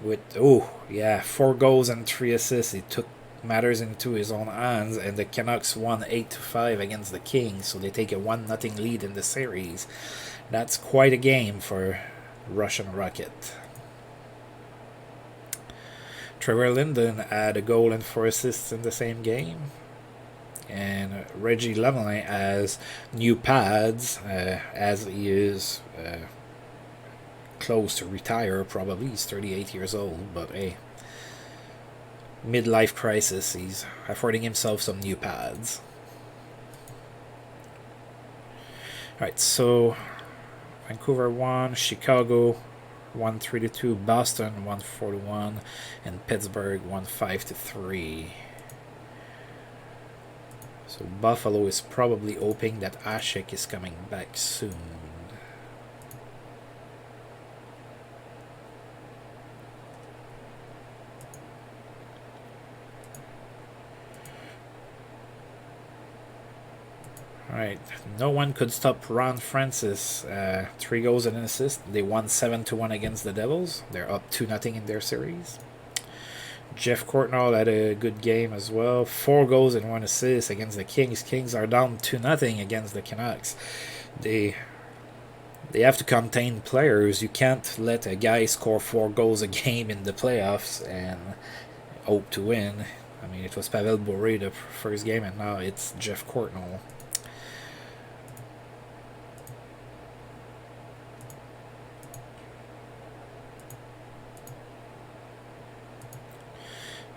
With 4 goals and 3 assists. He took matters into his own hands, and the Canucks won 8-5 against the Kings, so they take a 1-0 lead in the series. That's quite a game for Russian Rocket. Trevor Linden had a goal and 4 assists in the same game, and Reggie Lemelin has new pads as he is close to retire. Probably he's 38 years old, but hey, midlife crisis, he's affording himself some new pads. Alright, so Vancouver won, Chicago won 3-2, Boston won 4-1, and Pittsburgh won 5-3. So Buffalo is probably hoping that Ashik is coming back soon. Alright, no one could stop Ron Francis. 3 goals and an assist. They won 7-1 against the Devils. They're up 2-0 in their series. Jeff Courtnall had a good game as well. 4 goals and 1 assist against the Kings. Kings are down 2-0 against the Canucks. They have to contain players. You can't let a guy score 4 goals a game in the playoffs and hope to win. I mean, it was Pavel Bure the first game, and now it's Jeff Courtnall.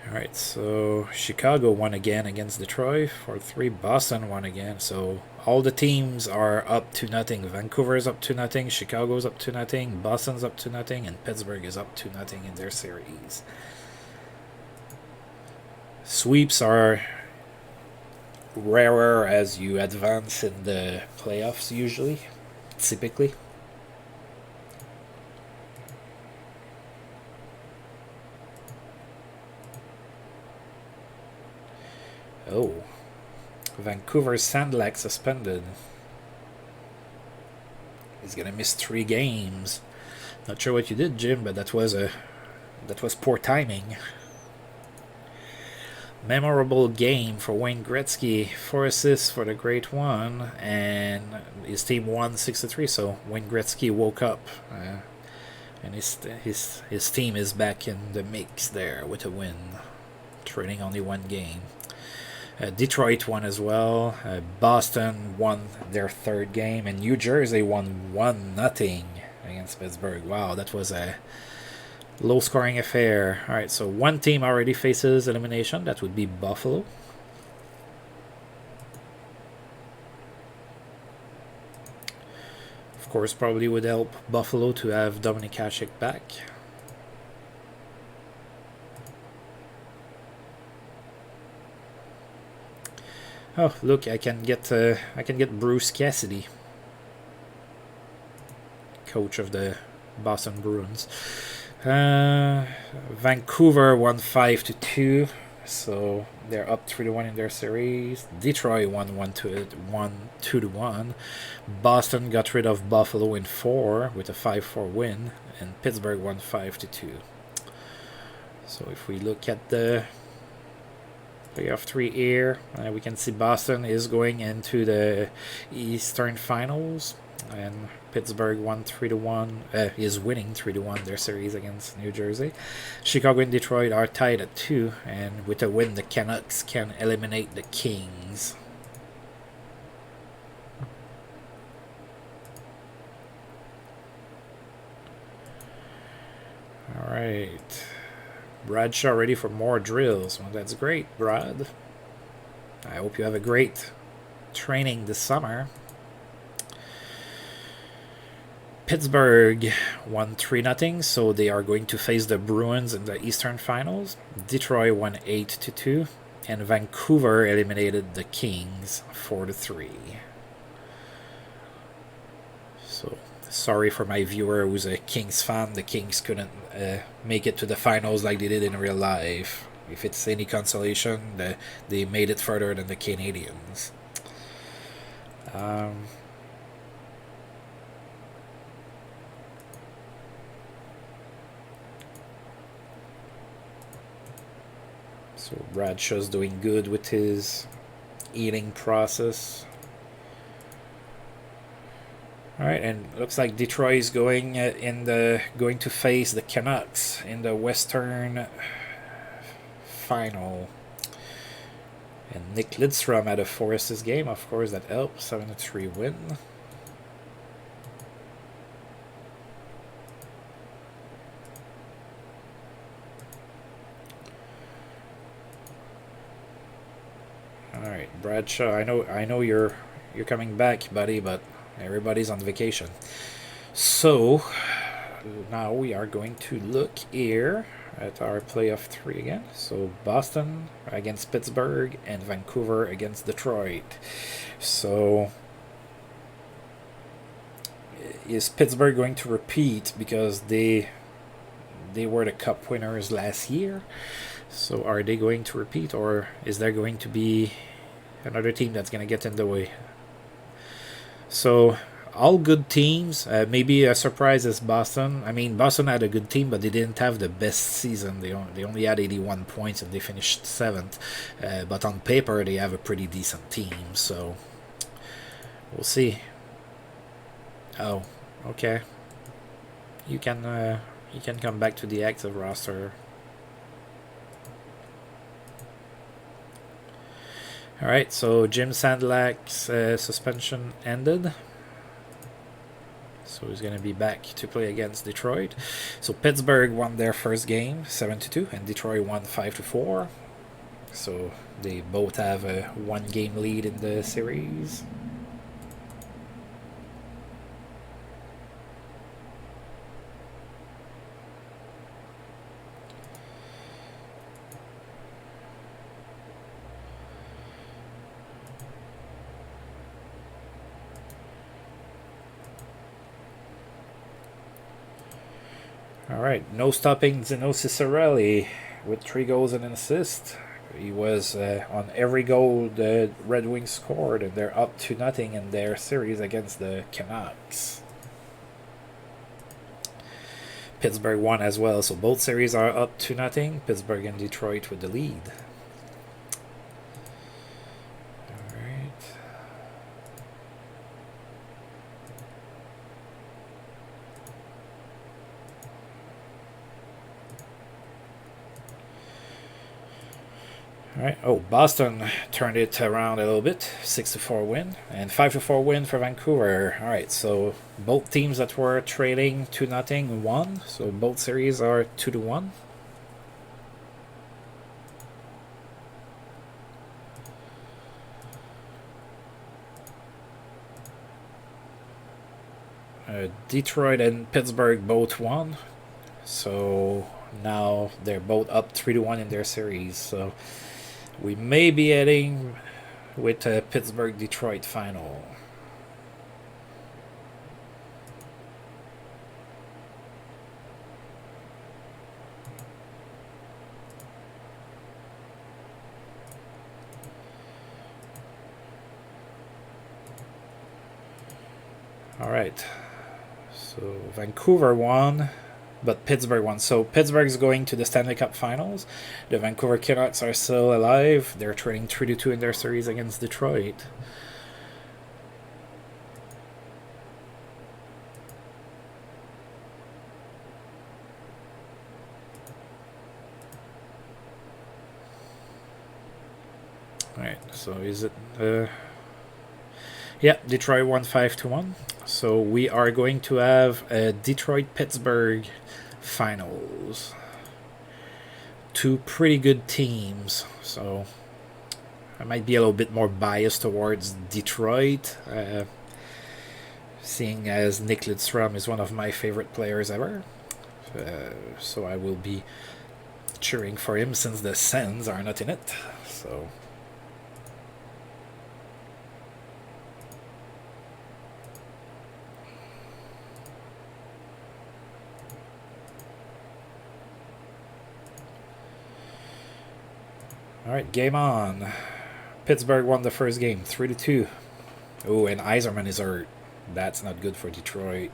Alright, so Chicago won again against Detroit 4-3. Boston won again. So all the teams are up 2-0. Vancouver's up 2-0. Chicago's up 2-0. Boston's up 2-0. And Pittsburgh is up 2-0 in their series. Sweeps are rarer as you advance in the playoffs usually, typically. Oh, Vancouver Sandlack suspended. He's gonna miss 3 games. Not sure what you did, Jim, but that was poor timing. Memorable game for Wayne Gretzky. 4 assists for the Great One, and his team won 6-3. So Wayne Gretzky woke up, and his team is back in the mix there with a win, trailing only 1 game. Detroit won as well. Boston won their 3rd game, and New Jersey won 1-0 against Pittsburgh. Wow, that was a low-scoring affair. All right, so 1 team already faces elimination. That would be Buffalo. Of course, probably would help Buffalo to have Dominik Hasek back. Oh, look! I can get Bruce Cassidy, coach of the Boston Bruins. Vancouver won 5-2, so they're up 3-1 in their series. Detroit won 2-1. Boston got rid of Buffalo in 4 with a 5-4 win, and Pittsburgh won 5-2. So if we look at the playoff 3 here, we can see Boston is going into the Eastern Finals, and Pittsburgh won 3-1. Is winning 3-1 their series against New Jersey. Chicago and Detroit are tied at 2, and with a win, the Canucks can eliminate the Kings. All right. Bradshaw ready for more drills. Well, that's great, Brad. I hope you have a great training this summer. Pittsburgh won 3-0, so they are going to face the Bruins in the Eastern Finals. Detroit won 8-2, and Vancouver eliminated the Kings 4-3. So sorry for my viewer who's a Kings fan. The Kings couldn't make it to the finals like they did in real life. If it's any consolation, they made it further than the Canadiens. So Bradshaw's doing good with his eating process. All right, and looks like Detroit is going to face the Canucks in the Western Final. And Nick Lidstrom had a 4 assist game, of course that helped. 7-3 win. All right, Bradshaw. I know you're coming back, buddy, but everybody's on vacation. So now we are going to look here at our playoff 3 again. So Boston against Pittsburgh and Vancouver against Detroit. So is Pittsburgh going to repeat because they were the Cup winners last year? So are they going to repeat, or is there going to be another team that's going to get in the way? So all good teams. Maybe a surprise is Boston. I mean, Boston had a good team, but they didn't have the best season. They only had 81 points and they finished 7th. But on paper, they have a pretty decent team. So we'll see. Oh, okay. You can come back to the active roster. All right. So Jim Sandlack's suspension ended. So he's going to be back to play against Detroit. So Pittsburgh won their first game 7-2, and Detroit won 5-4. So they both have a 1-game lead in the series. All right, no stopping Zeno Cicerelli with 3 goals and an assist. He was on every goal the Red Wings scored, and they're up 2-0 in their series against the Canucks. Pittsburgh won as well, so both series are up 2-0. Pittsburgh and Detroit with the lead. Alright, oh, Boston turned it around a little bit. 6-4 win and 5-4 win for Vancouver. Alright, so both teams that were trailing 2-0 won. So both series are 2-1. Detroit and Pittsburgh both won. So now they're both up 3-1 in their series. So we may be heading with a Pittsburgh-Detroit final. All right. So Vancouver won, but Pittsburgh won. So Pittsburgh's going to the Stanley Cup Finals. The Vancouver Canucks are still alive. They're trailing 3-2 in their series against Detroit. Alright, so is it... yeah, Detroit won 5-1. So we are going to have a Detroit-Pittsburgh finals. Two pretty good teams. So I might be a little bit more biased towards Detroit. Seeing as Nick Lidstrom is one of my favorite players ever. So I will be cheering for him since the Sens are not in it. So... Alright, game on. Pittsburgh won the first game, 3-2. Oh, and Yzerman is hurt. That's not good for Detroit.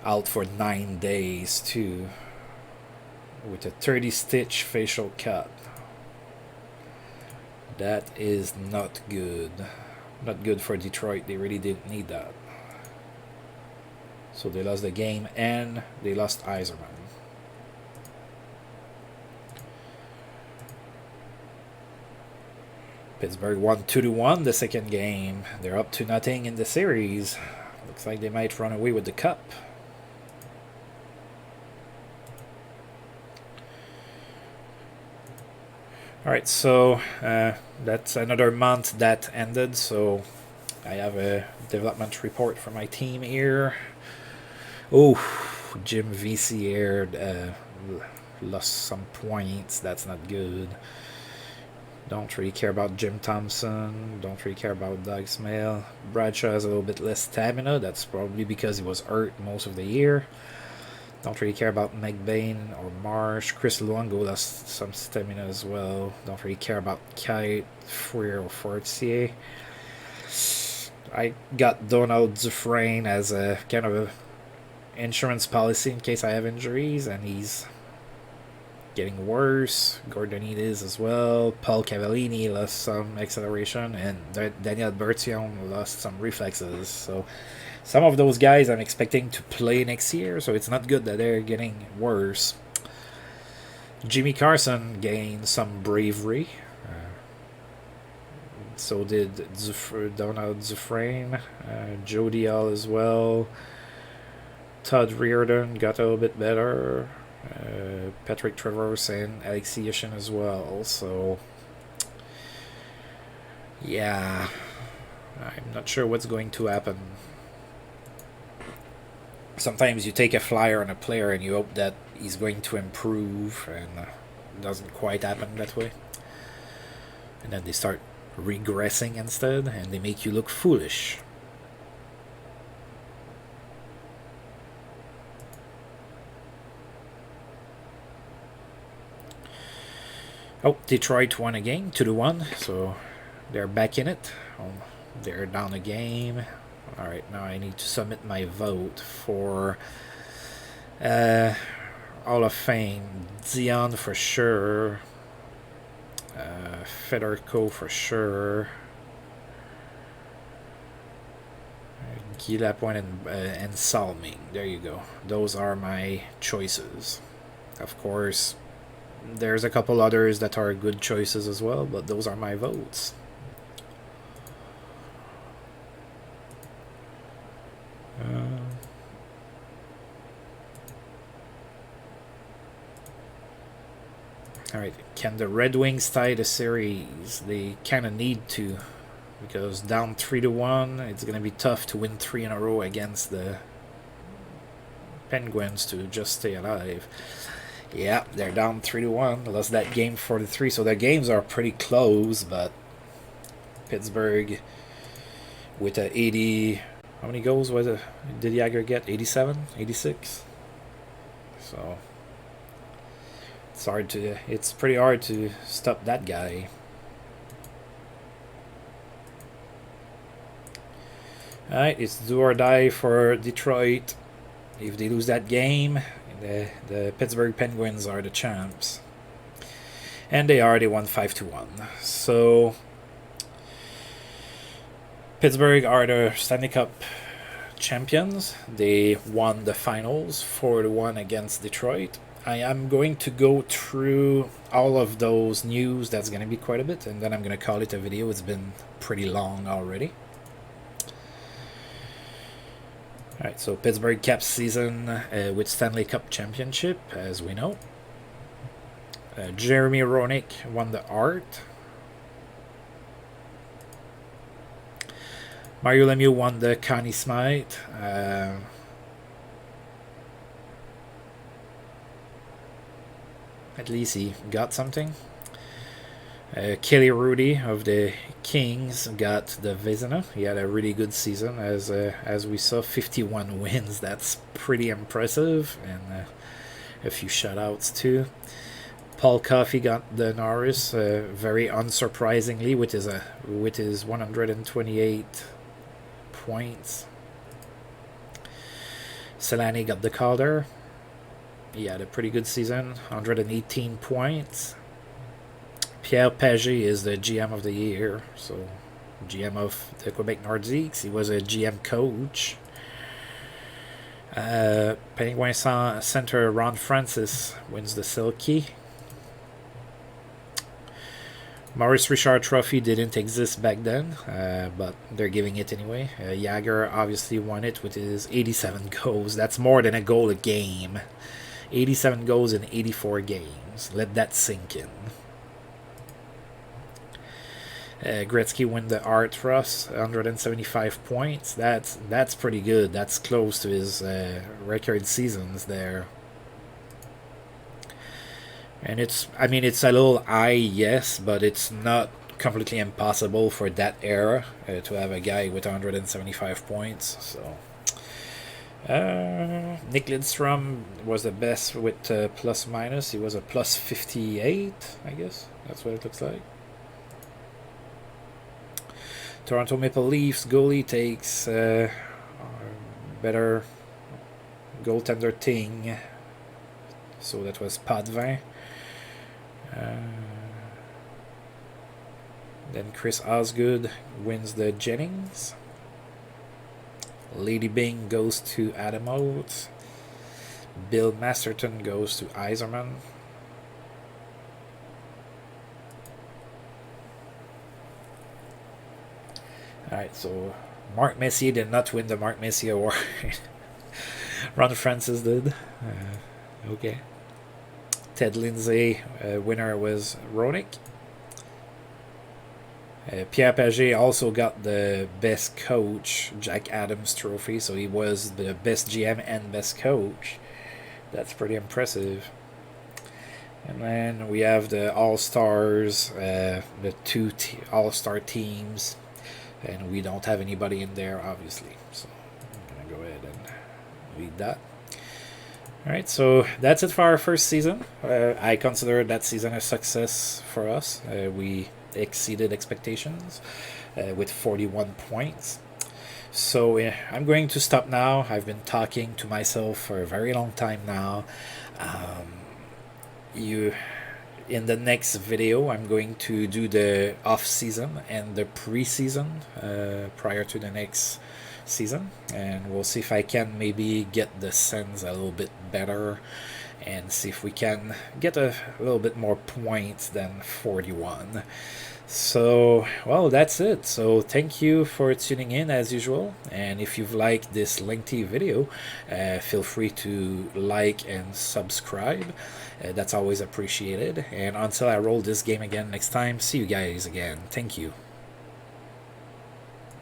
Out for 9 days, too. With a 30-stitch facial cut. That is not good. Not good for Detroit. They really didn't need that. So they lost the game, and they lost Yzerman. Pittsburgh won 2-1 the second game. They're up 2-0 in the series. Looks like they might run away with the cup. Alright, so that's another month that ended. So I have a development report for my team here. Oh, Jim Vissier lost some points. That's not good. Don't really care about Jim Thompson. Don't really care about Doug Smale. Bradshaw has a little bit less stamina. That's probably because he was hurt most of the year. Don't really care about McBain or Marsh. Chris Luongo lost some stamina as well. Don't really care about Kite, Fourier, or Fortier. I got Donald Dufresne as a kind of a insurance policy in case I have injuries, and he's getting worse. Gordonides as well. Paul Cavallini lost some acceleration, and Daniel Bertillon lost some reflexes. So some of those guys I'm expecting to play next year, so it's not good that they're getting worse. Jimmy Carson gained some bravery. So did Donald Dufresne. Joe Dial as well. Todd Reardon got a little bit better. Patrick Traverse and Alexei Yashin as well. So yeah, I'm not sure what's going to happen. Sometimes you take a flyer on a player and you hope that he's going to improve, and it doesn't quite happen that way. And then they start regressing instead, and they make you look foolish. Oh, Detroit won again, 2-1, so they're back in it. Oh, they're down a game. Alright, now I need to submit my vote for Hall of Fame. Dion for sure. Federico for sure. Guy Lapointe and Salming. There you go. Those are my choices. Of course, there's a couple others that are good choices as well, but those are my votes. Alright, can the Red Wings tie the series? They kind of need to, because down 3-1, it's going to be tough to win 3 in a row against the Penguins to just stay alive. Yeah, they're down 3-1. Lost that game 4-3, so their games are pretty close, but Pittsburgh with a 80... How many goals was it? Did Jagger get? 87? 86? So it's pretty hard to stop that guy. Alright, it's do or die for Detroit. If they lose that game, the Pittsburgh Penguins are the champs. And they won 5-1. So Pittsburgh are the Stanley Cup champions. They won the finals 4-1 against Detroit. I am going to go through all of those news. That's going to be quite a bit, and then I'm going to call it a video. It's been pretty long already. Alright, so Pittsburgh capped season with Stanley Cup championship, as we know. Jeremy Roenick won the Hart. Mario Lemieux won the Connie Smythe. At least he got something. Kelly Rudy of the Kings got the Vezina. He had a really good season, as we saw, 51 wins. That's pretty impressive, and a few shutouts too. Paul Coffey got the Norris, very unsurprisingly, with his 128 points. Selani got the Calder. He had a pretty good season, 118 points. Pierre Pagé is the GM of the year, so GM of the Quebec Nordiques. He was a GM coach. Penguin center Ron Francis wins the Selkie. Maurice Richard Trophy didn't exist back then, but they're giving it anyway. Jagger obviously won it with his 87 goals. That's more than a goal a game. 87 goals in 84 games. Let that sink in. Gretzky won the Hart for us, 175 points. That's pretty good. That's close to his record seasons there. And it's a little high, yes, but it's not completely impossible for that era to have a guy with 175 points. So Nick Lidstrom was the best with plus minus. He was a plus 58, I guess. That's what it looks like. Toronto Maple Leafs goalie takes better goaltender thing. So that was Potvin. Then Chris Osgood wins the Jennings. Lady Bing goes to Adam Oates. Bill Masterton goes to Yzerman. Alright, so Mark Messier did not win the Mark Messier Award. Ron Francis did. Okay. Ted Lindsay, winner was Roenick. Pierre Pagé also got the best coach, Jack Adams trophy, so he was the best GM and best coach. That's pretty impressive. And then we have the All-Stars, the two All-Star teams, and we don't have anybody in there, obviously. So I'm going to go ahead and read that. All right, so that's it for our first season. I consider that season a success for us. We exceeded expectations with 41 points. So I'm going to stop now. I've been talking to myself for a very long time now. You In the next video, I'm going to do the off season and the pre-season prior to the next season, and we'll see if I can maybe get the Sens a little bit better and see if we can get a little bit more points than 41. So, well, that's it. So, thank you for tuning in as usual. And if you've liked this lengthy video, feel free to like and subscribe. That's always appreciated. And until I roll this game again next time, see you guys again. Thank you.